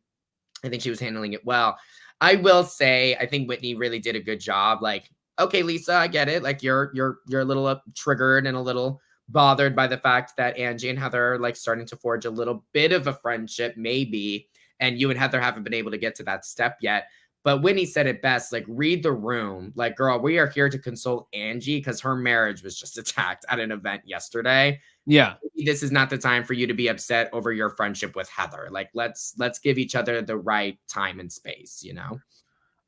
I think she was handling it well. I will say, I think Whitney really did a good job. Like, okay, Lisa, I get it. Like, you're a little triggered and a little bothered by the fact that Angie and Heather are like starting to forge a little bit of a friendship, maybe. And you and Heather haven't been able to get to that step yet. But Whitney said it best, like, read the room. Like, girl, we are here to console Angie because her marriage was just attacked at an event yesterday. Yeah. This is not the time for you to be upset over your friendship with Heather. Like, let's give each other the right time and space,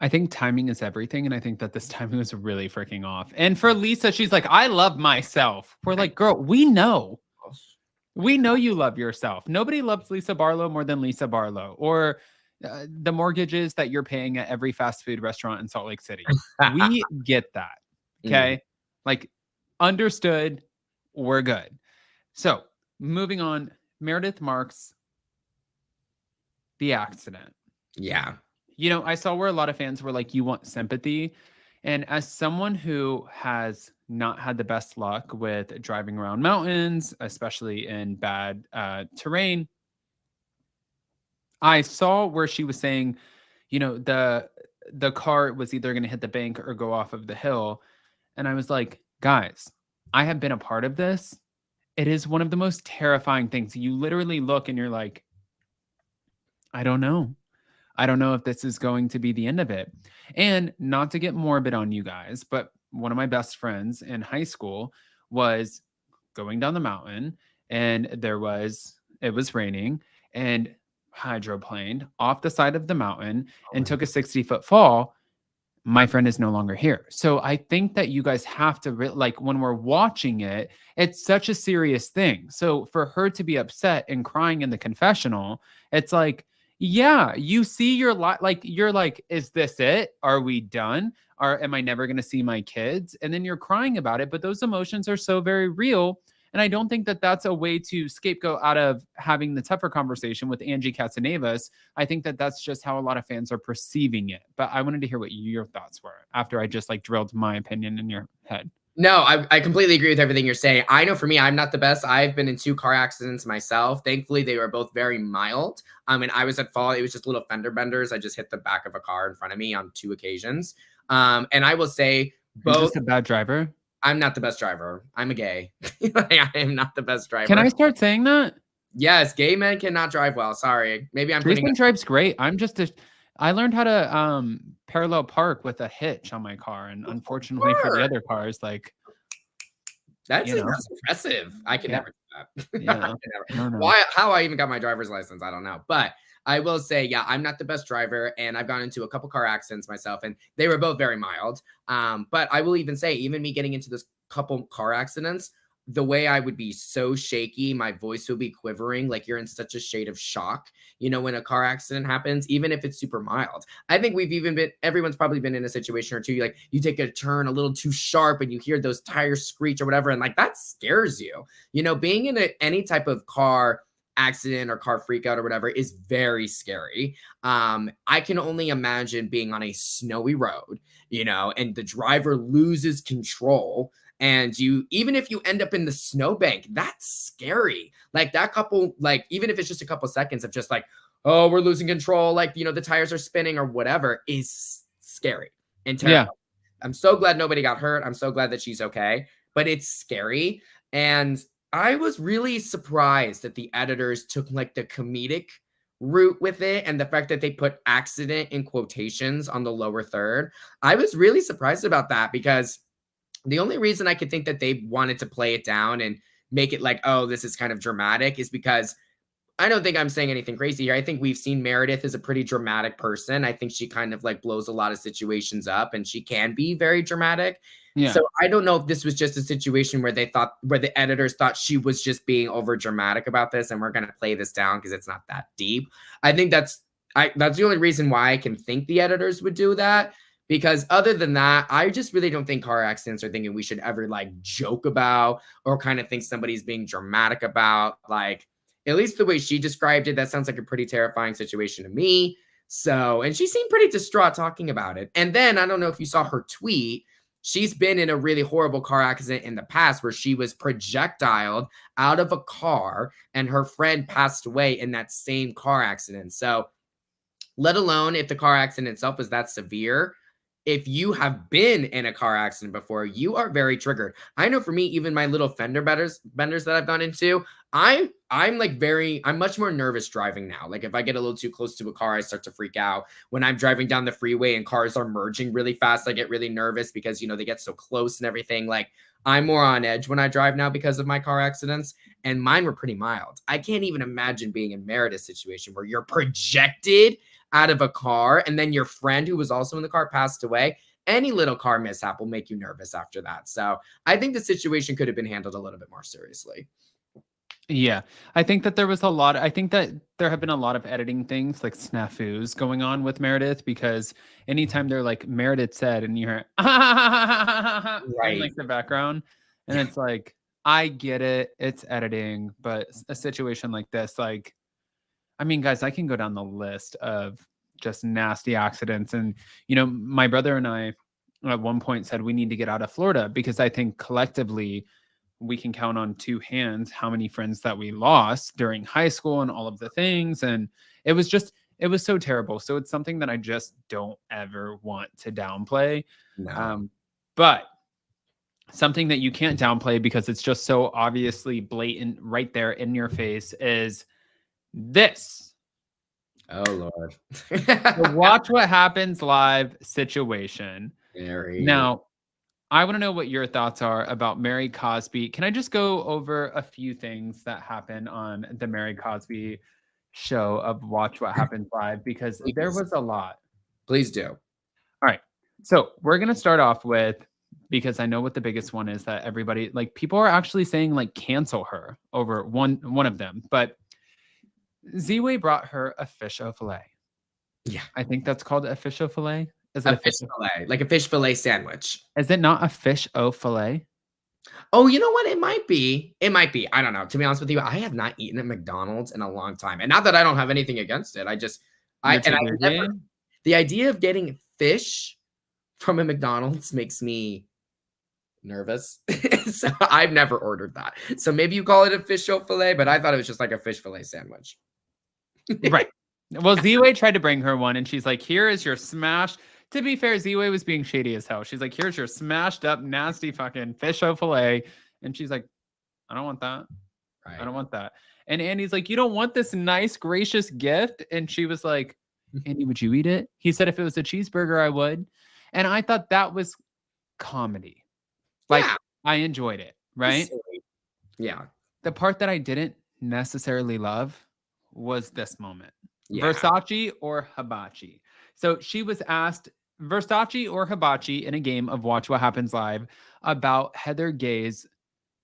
I think timing is everything. And I think that this timing was really freaking off. And for Lisa, she's like, I love myself. We're like, girl, we know. We know you love yourself. Nobody loves Lisa Barlow more than Lisa Barlow or the mortgages that you're paying at every fast food restaurant in Salt Lake City. We get that. Okay. Like, understood. We're good. So moving on, Meredith Marks, the accident. Yeah. I saw where a lot of fans were like, you want sympathy. And as someone who has not had the best luck with driving around mountains, especially in bad terrain, I saw where she was saying, the car was either going to hit the bank or go off of the hill. And I was like, guys, I have been a part of this. It is one of the most terrifying things. You literally look and you're like, I don't know. I don't know if this is going to be the end of it. And not to get morbid on you guys, but one of my best friends in high school was going down the mountain and it was raining and hydroplaned off the side of the mountain Oh and my took a 60-foot fall. My friend is no longer here. So I think that you guys have to like when we're watching it, it's such a serious thing. So for her to be upset and crying in the confessional, it's like, yeah, you see your lot, like you're like, is this it? Are we done? Or am I never going to see my kids? And then you're crying about it, but those emotions are so very real. And I don't think that that's a way to scapegoat out of having the tougher conversation with Angie Katsanevas. I think that that's just how a lot of fans are perceiving it. But I wanted to hear what your thoughts were after I just like drilled my opinion in your head. No, I completely agree with everything you're saying. I know for me, I'm not the best. I've been in 2 car accidents myself. Thankfully, they were both very mild. And I was at fault. It was just little fender benders. I just hit the back of a car in front of me on 2 occasions. And I will say You're both. just a bad driver. I'm not the best driver. I'm a gay. I am not the best driver. Can I start saying that? Yes, gay men cannot drive well. Sorry. Maybe I'm putting. Jason drives great. I learned how to parallel park with a hitch on my car. And unfortunately for the other cars, like, That's impressive. I can never do that. Yeah. No. Why? How I even got my driver's license, I don't know. But I will say, yeah, I'm not the best driver, and I've gotten into a couple car accidents myself, and they were both very mild. But I will even say, even me getting into this couple car accidents, the way I would be so shaky, my voice would be quivering, like you're in such a shade of shock, when a car accident happens, even if it's super mild. I think everyone's probably been in a situation or two, like you take a turn a little too sharp and you hear those tires screech or whatever, and like that scares you. Being in any type of car accident or car freak out or whatever is very scary. I can only imagine being on a snowy road, and the driver loses control. And even if you end up in the snowbank, that's scary. Like that couple, like, even if it's just a couple seconds of just like, oh, we're losing control, like, the tires are spinning or whatever, is scary and terrible. Yeah. I'm so glad nobody got hurt. I'm so glad that she's okay, but it's scary. And I was really surprised that the editors took like the comedic route with it, and the fact that they put accident in quotations on the lower third. I was really surprised about that, because the only reason I could think that they wanted to play it down and make it like, oh, this is kind of dramatic, is because I don't think I'm saying anything crazy here. I think we've seen Meredith as a pretty dramatic person. I think she kind of like blows a lot of situations up, and she can be very dramatic. Yeah. So I don't know if this was just a situation where the editors thought she was just being over dramatic about this, and we're going to play this down because it's not that deep. I think that's the only reason why I can think the editors would do that. Because other than that, I just really don't think car accidents are thinking we should ever like joke about or kind of think somebody's being dramatic about. Like, at least the way she described it, that sounds like a pretty terrifying situation to me. So, and she seemed pretty distraught talking about it. And then I don't know if you saw her tweet. She's been in a really horrible car accident in the past where she was projectiled out of a car and her friend passed away in that same car accident. So, let alone if the car accident itself was that severe, if you have been in a car accident before, you are very triggered. I know for me, even my little fender benders that I've gone into, I'm much more nervous driving now. Like if I get a little too close to a car, I start to freak out. When I'm driving down the freeway and cars are merging really fast, I get really nervous because, they get so close and everything. Like I'm more on edge when I drive now because of my car accidents, and mine were pretty mild. I can't even imagine being in Meredith's situation where you're projected out of a car and then your friend who was also in the car passed away. Any little car mishap will make you nervous after that. So I think the situation could have been handled a little bit more seriously. Yeah, I think that there have been a lot of editing things like snafus going on with Meredith, because anytime they're like Meredith said and you hear right in like the background, and it's like, I get it, it's editing, but a situation like this, like, I mean, guys, I can go down the list of just nasty accidents. And, my brother and I at one point said we need to get out of Florida, because I think collectively we can count on 2 hands how many friends that we lost during high school and all of the things. And it was so terrible. So it's something that I just don't ever want to downplay. No. But something that you can't downplay because it's just so obviously blatant right there in your face is this. Oh, Lord. The Watch What Happens Live situation. Mary. Now, I want to know what your thoughts are about Mary Cosby. Can I just go over a few things that happen on the Mary Cosby show of Watch What Happens Live? Because there Please. was a lot. Please do. All right. So we're going to start off with, because I know what the biggest one is that everybody, like people are actually saying like cancel her over one of them. But ZWay brought her a fish au filet. Yeah. I think that's called a fish au filet. Is it A fish fillet, like a fish fillet sandwich. Is it not a fish au filet? Oh, you know what? It might be. It might be. I don't know. To be honest with you, I have not eaten at McDonald's in a long time. And not that I don't have anything against it. The idea of getting fish from a McDonald's makes me nervous. So I've never ordered that. So maybe you call it a fish au filet, but I thought it was just like a fish fillet sandwich. Right. Well, ZWay tried to bring her one and she's like, here is your smash. To be fair, ZWay was being shady as hell. She's like, here's your smashed up, nasty fucking fish au filet. And she's like, I don't want that. Right. I don't want that. And Andy's like, you don't want this nice, gracious gift? And she was like, Andy, would you eat it? He said, if it was a cheeseburger, I would. And I thought that was comedy. Like, yeah. I enjoyed it, right? Yeah. The part that I didn't necessarily love was this moment. Yeah. Versace or Hibachi. So she was asked Versace or Hibachi in a game of Watch What Happens Live about Heather Gay's,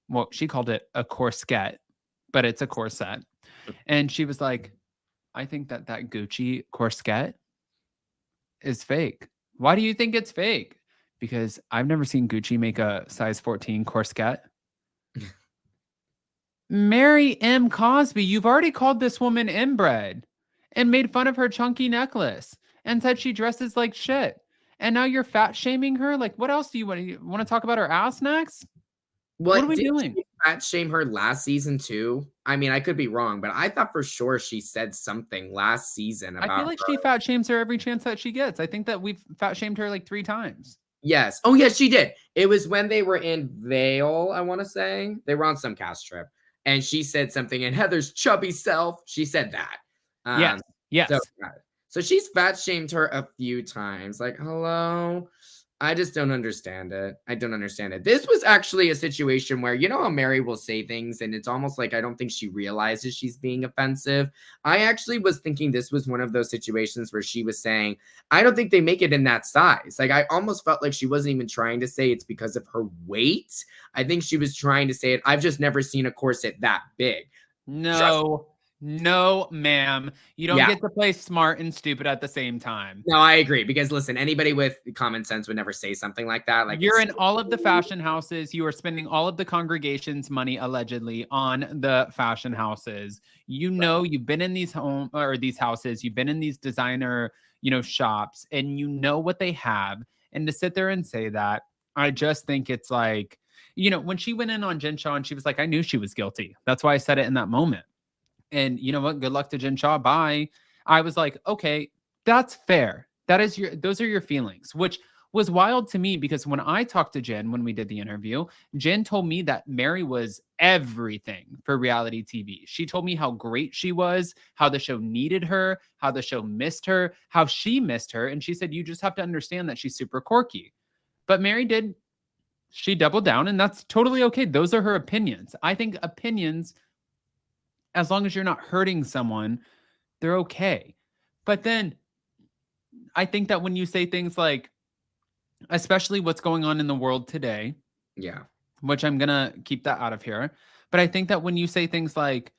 well, she called it a corset, but it's a corset. And she was like, I think that Gucci corset is fake. Why do you think it's fake? Because I've never seen Gucci make a size 14 corset. Mary M. Cosby, you've already called this woman inbred and made fun of her chunky necklace and said she dresses like shit. And now you're fat shaming her? Like, what else do you want? You want to talk about her ass next? What are we doing? Did fat shame her last season too? I mean, I could be wrong, but I thought for sure she said something last season about I feel like she fat shames her every chance that she gets. I think that we've fat shamed her like 3 times. Yes. Oh, yes, she did. It was when they were in Vail, I want to say. They were on some cast trip. And she said something in Heather's chubby self. She said that. Yes. So she's fat shamed her a few times. Like, hello. I just don't understand it. I don't understand it. This was actually a situation where, you know how Mary will say things and it's almost like I don't think she realizes she's being offensive. I actually was thinking this was one of those situations where she was saying, I don't think they make it in that size. Like, I almost felt like she wasn't even trying to say it's because of her weight. I think she was trying to say it. I've just never seen a corset that big. No, ma'am. You don't get to play smart and stupid at the same time. No, I agree. Because listen, anybody with common sense would never say something like that. Like, you're in all of the fashion houses. You are spending all of the congregation's money allegedly on the fashion houses. You know, you've been in these these houses. You've been in these designer, shops, and you know what they have. And to sit there and say that, I just think it's like, when she went in on Jen Shah and she was like, I knew she was guilty. That's why I said it in that moment. And you know what? Good luck to Jen Shah. Bye. I was like, okay, that's fair. Those are your feelings, which was wild to me because when I talked to Jen, when we did the interview, Jen told me that Mary was everything for reality TV. She told me how great she was, how the show needed her, how the show missed her, how she missed her. And she said, you just have to understand that she's super quirky. But Mary she doubled down, and that's totally okay. Those are her opinions. I think opinions, as long as you're not hurting someone, they're okay. But then I think that when you say things like, especially what's going on in the world today, which I'm going to keep that out of here. But I think that when you say things like,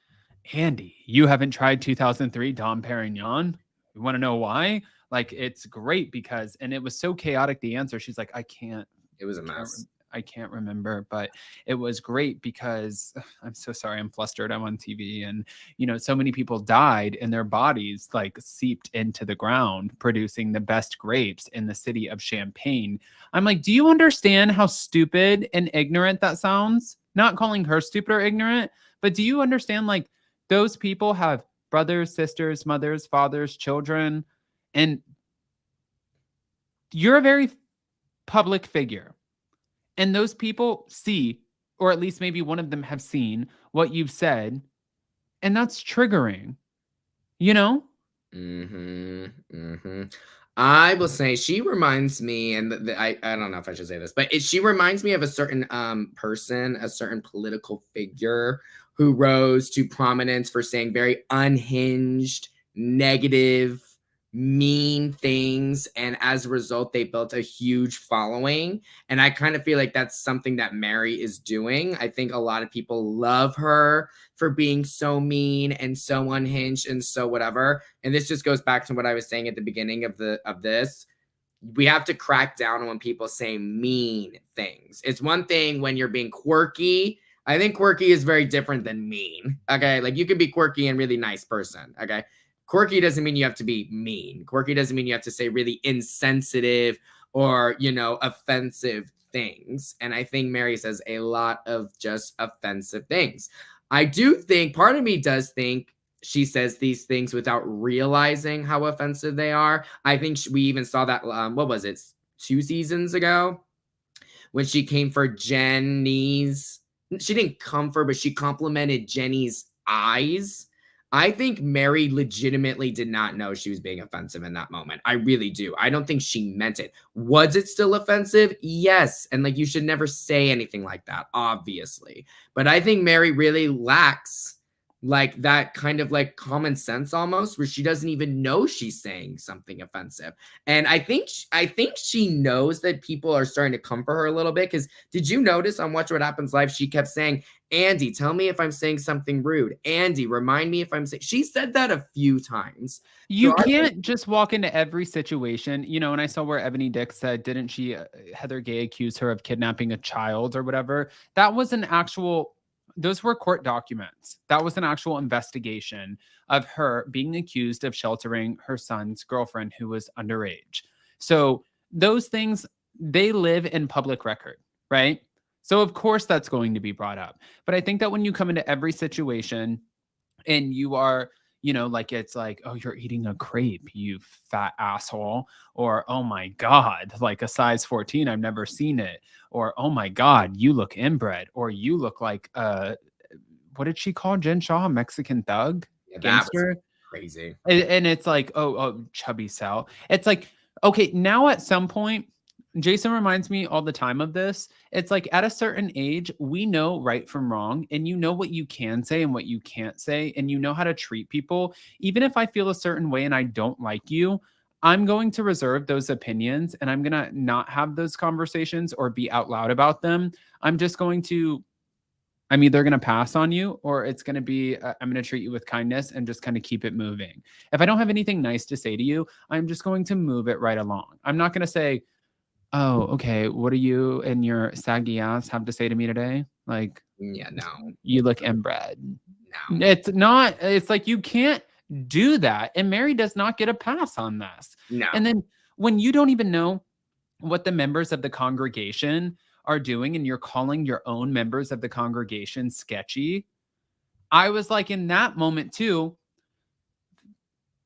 Andy, you haven't tried 2003 Dom Perignon. You want to know why? Like, it's great because, and it was so chaotic, the answer. She's like, I can't. It was a mess. I can't remember, but it was great because I'm so sorry. I'm flustered. I'm on TV and, so many people died and their bodies like seeped into the ground, producing the best grapes in the city of Champagne. I'm like, do you understand how stupid and ignorant that sounds? Not calling her stupid or ignorant, but do you understand like those people have brothers, sisters, mothers, fathers, children, and you're a very public figure. And those people see, or at least maybe one of them have seen what you've said, and that's triggering, you know? I will say she reminds me, and I don't know if I should say this, but she reminds me of a certain person, a certain political figure who rose to prominence for saying very unhinged, negative, mean things, and as a result, they built a huge following. And I kind of feel like that's something that Mary is doing. I think a lot of people love her for being so mean and so unhinged and so whatever. And this just goes back to what I was saying at the beginning of this. We have to crack down on when people say mean things. It's one thing when you're being quirky. I think quirky is very different than mean. Okay. Like you can be quirky and really nice person. Okay. Quirky doesn't mean you have to be mean. Quirky doesn't mean you have to say really insensitive or, offensive things. And I think Mary says a lot of just offensive things. I do think, part of me does think she says these things without realizing how offensive they are. I think we even saw that, what was it, 2 seasons ago? When she came for Jenny's, she didn't come for, but she complimented Jenny's eyes. I think Mary legitimately did not know she was being offensive in that moment. I really do. I don't think she meant it. Was it still offensive? Yes. And you should never say anything like that, obviously. But I think Mary really lacks that kind of common sense almost, where she doesn't even know she's saying something offensive. And I think she knows that people are starting to come for her a little bit, because did you notice on Watch What Happens Live, she kept saying, Andy, tell me if I'm saying something rude. Andy, remind me if I'm saying, she said that a few times. You can't just walk into every situation, and I saw where Ebony Dick said, didn't she, Heather Gay accused her of kidnapping a child or whatever? That was an actual, those were court documents. That was an actual investigation of her being accused of sheltering her son's girlfriend who was underage. So those things, they live in public record, right? So of course that's going to be brought up. But I think that when you come into every situation and you are, it's like, oh, you're eating a crepe, you fat asshole. Or, oh my God, like a size 14, I've never seen it. Or, oh my God, you look inbred. Or you look like, what did she call Jen Shaw? A Mexican thug? Yeah, Gangster? Crazy. And it's like, oh, chubby Sal. It's like, okay, now at some point, Jason reminds me all the time of this. It's like at a certain age, we know right from wrong, and you know what you can say and what you can't say, and you know how to treat people. Even if I feel a certain way and I don't like you, I'm going to reserve those opinions, and I'm going to not have those conversations or be out loud about them. I'm either going to pass on you, or it's going to be, I'm going to treat you with kindness and just kind of keep it moving. If I don't have anything nice to say to you, I'm just going to move it right along. I'm not going to say, oh, okay, what do you and your saggy ass have to say to me today? Like, yeah, no, you look inbred. No. It's like, you can't do that. And Mary does not get a pass on this. No. And then when you don't even know what the members of the congregation are doing, and you're calling your own members of the congregation sketchy, I was like, in that moment too,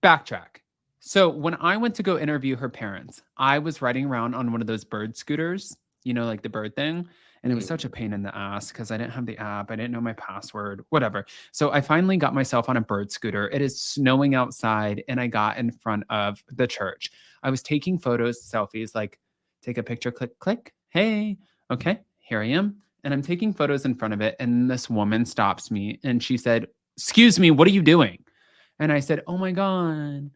backtrack. So when I went to go interview her parents, I was riding around on one of those bird scooters, like the bird thing. And it was such a pain in the ass because I didn't have the app. I didn't know my password, whatever. So I finally got myself on a bird scooter. It is snowing outside, and I got in front of the church. I was taking photos, selfies, like take a picture, click, click. Hey, okay, here I am. And I'm taking photos in front of it. And this woman stops me and she said, "Excuse me, what are you doing?" And I said, "Oh my God,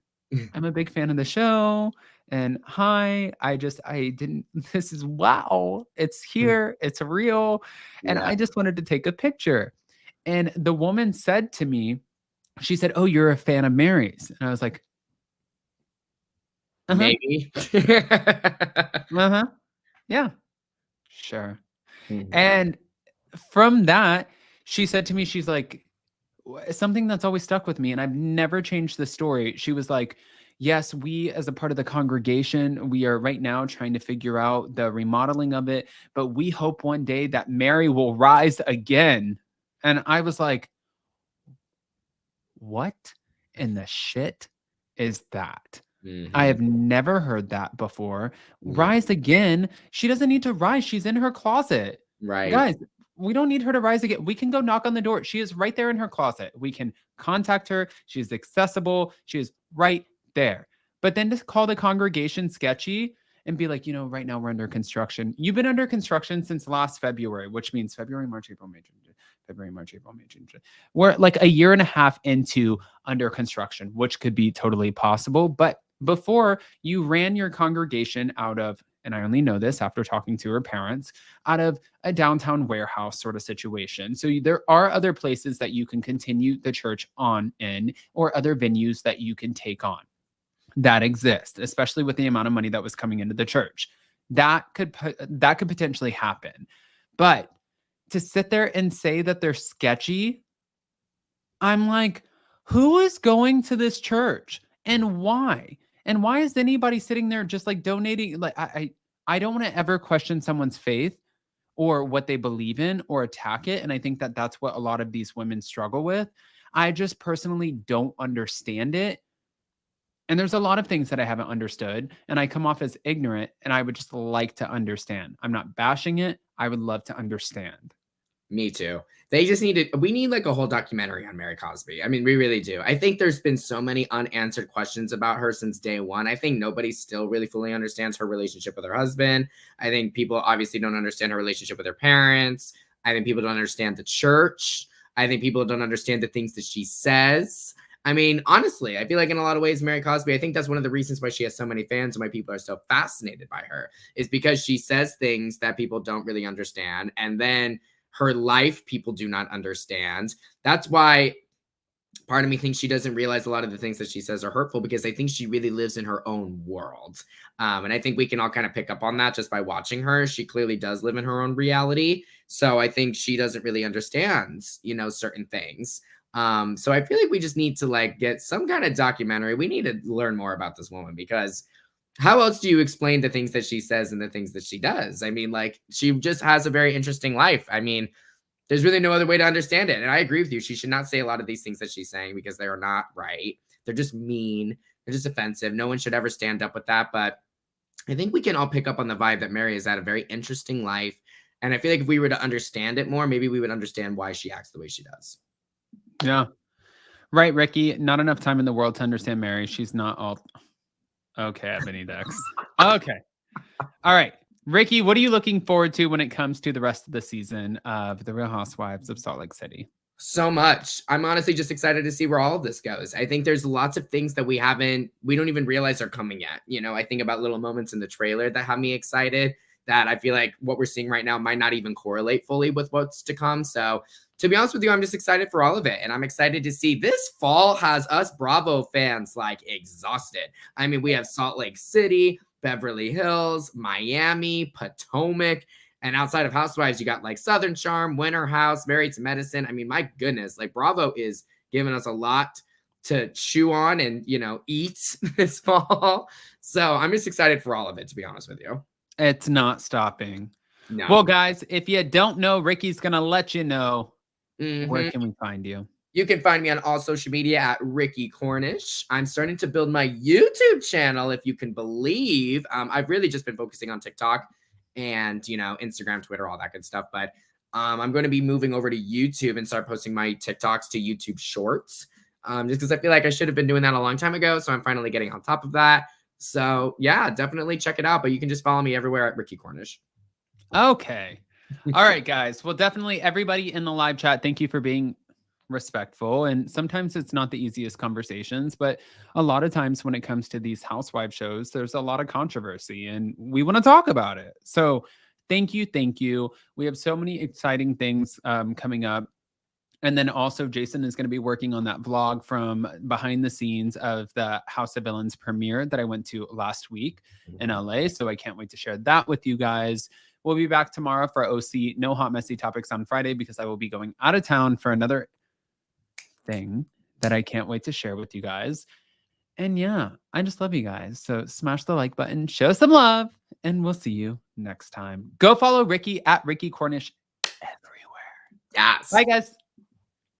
I'm a big fan of the show. And hi, this is wow. It's here. It's real. And I just wanted to take a picture." And the woman said to me, she said, "Oh, you're a fan of Mary's." And I was like, maybe. Yeah, sure. And from that, she said to me, she's like, something that's always stuck with me, and I've never changed the story. She was like, "Yes, we as a part of the congregation, we are right now trying to figure out the remodeling of it, but we hope one day that Mary will rise again." And I was like, what in the shit is that? I have never heard that before. Rise again. She doesn't need to rise. She's in her closet. Right. Guys, we don't need her to rise again. We can go knock on the door. She is right there in her closet. We can contact her. She's accessible. She is right there. But then to call the congregation sketchy and be like, right now we're under construction. You've been under construction since last February, which means February, March, April, May, June, February, March, April, May, June. We're like a year and a half into under construction, which could be totally possible. But before, you ran your congregation out of, and I only know this after talking to her parents, out of a downtown warehouse sort of situation. So there are other places that you can continue the church on in, or other venues that you can take on that exist, especially with the amount of money that was coming into the church. That could potentially happen. But to sit there and say that they're sketchy, I'm like, who is going to this church and why? And why is anybody sitting there just like donating? Like, I don't want to ever question someone's faith or what they believe in or attack it. And I think that that's what a lot of these women struggle with. I just personally don't understand it. And there's a lot of things that I haven't understood, and I come off as ignorant, and I would just like to understand. I'm not bashing it. I would love to understand. Me too. We need like a whole documentary on Mary Cosby. I mean, we really do. I think there's been so many unanswered questions about her since day one. I think nobody still really fully understands her relationship with her husband. I think people obviously don't understand her relationship with her parents. I think people don't understand the church. I think people don't understand the things that she says. I mean, honestly, I feel like in a lot of ways, Mary Cosby, I think that's one of the reasons why she has so many fans and why people are so fascinated by her, is because she says things that people don't really understand. And then her life, people do not understand. That's why part of me thinks she doesn't realize a lot of the things that she says are hurtful, because I think she really lives in her own world. And I think we can all kind of pick up on that just by watching her. She clearly does live in her own reality. So I think she doesn't really understand, certain things. So I feel like we just need to like get some kind of documentary. We need to learn more about this woman, because how else do you explain the things that she says and the things that she does? I mean, like, she just has a very interesting life. I mean, there's really no other way to understand it. And I agree with you. She should not say a lot of these things that she's saying, because they are not right. They're just mean. They're just offensive. No one should ever stand up with that. But I think we can all pick up on the vibe that Mary has had a very interesting life. And I feel like if we were to understand it more, maybe we would understand why she acts the way she does. Yeah. Right, Ricky. Not enough time in the world to understand Mary. She's not all... Okay, Ebony Dex. Okay. All right. Ricky, what are you looking forward to when it comes to the rest of the season of The Real Housewives of Salt Lake City? So much. I'm honestly just excited to see where all of this goes. I think there's lots of things that we don't even realize are coming yet. I think about little moments in the trailer that have me excited, that I feel like what we're seeing right now might not even correlate fully with what's to come. So to be honest with you, I'm just excited for all of it. And I'm excited to see this fall has us Bravo fans like exhausted. I mean, we have Salt Lake City, Beverly Hills, Miami, Potomac, and outside of Housewives, you got like Southern Charm, Winter House, Married to Medicine. I mean, my goodness, like Bravo is giving us a lot to chew on and, eat this fall. So I'm just excited for all of it, to be honest with you. It's not stopping. No. Well, guys, if you don't know, Ricky's going to let you know. Where can we find you? You can find me on all social media at Ricky Cornish. I'm starting to build my YouTube channel, if you can believe. I've really just been focusing on TikTok and, Instagram, Twitter, all that good stuff. But I'm going to be moving over to YouTube and start posting my TikToks to YouTube Shorts, just because I feel like I should have been doing that a long time ago. So I'm finally getting on top of that. So, yeah, definitely check it out. But you can just follow me everywhere at Ricky Cornish. Okay. All right, guys. Well, definitely everybody in the live chat, thank you for being respectful. And sometimes it's not the easiest conversations, but a lot of times when it comes to these housewife shows, there's a lot of controversy and we want to talk about it. So thank you. Thank you. We have so many exciting things coming up. And then also Jason is going to be working on that vlog from behind the scenes of the House of Villains premiere that I went to last week in LA. So I can't wait to share that with you guys. We'll be back tomorrow for OC No Hot Messy Topics on Friday, because I will be going out of town for another thing that I can't wait to share with you guys. And yeah, I just love you guys. So smash the like button, show some love, and we'll see you next time. Go follow Ricky at Ricky Cornish everywhere. Yes. Bye, guys.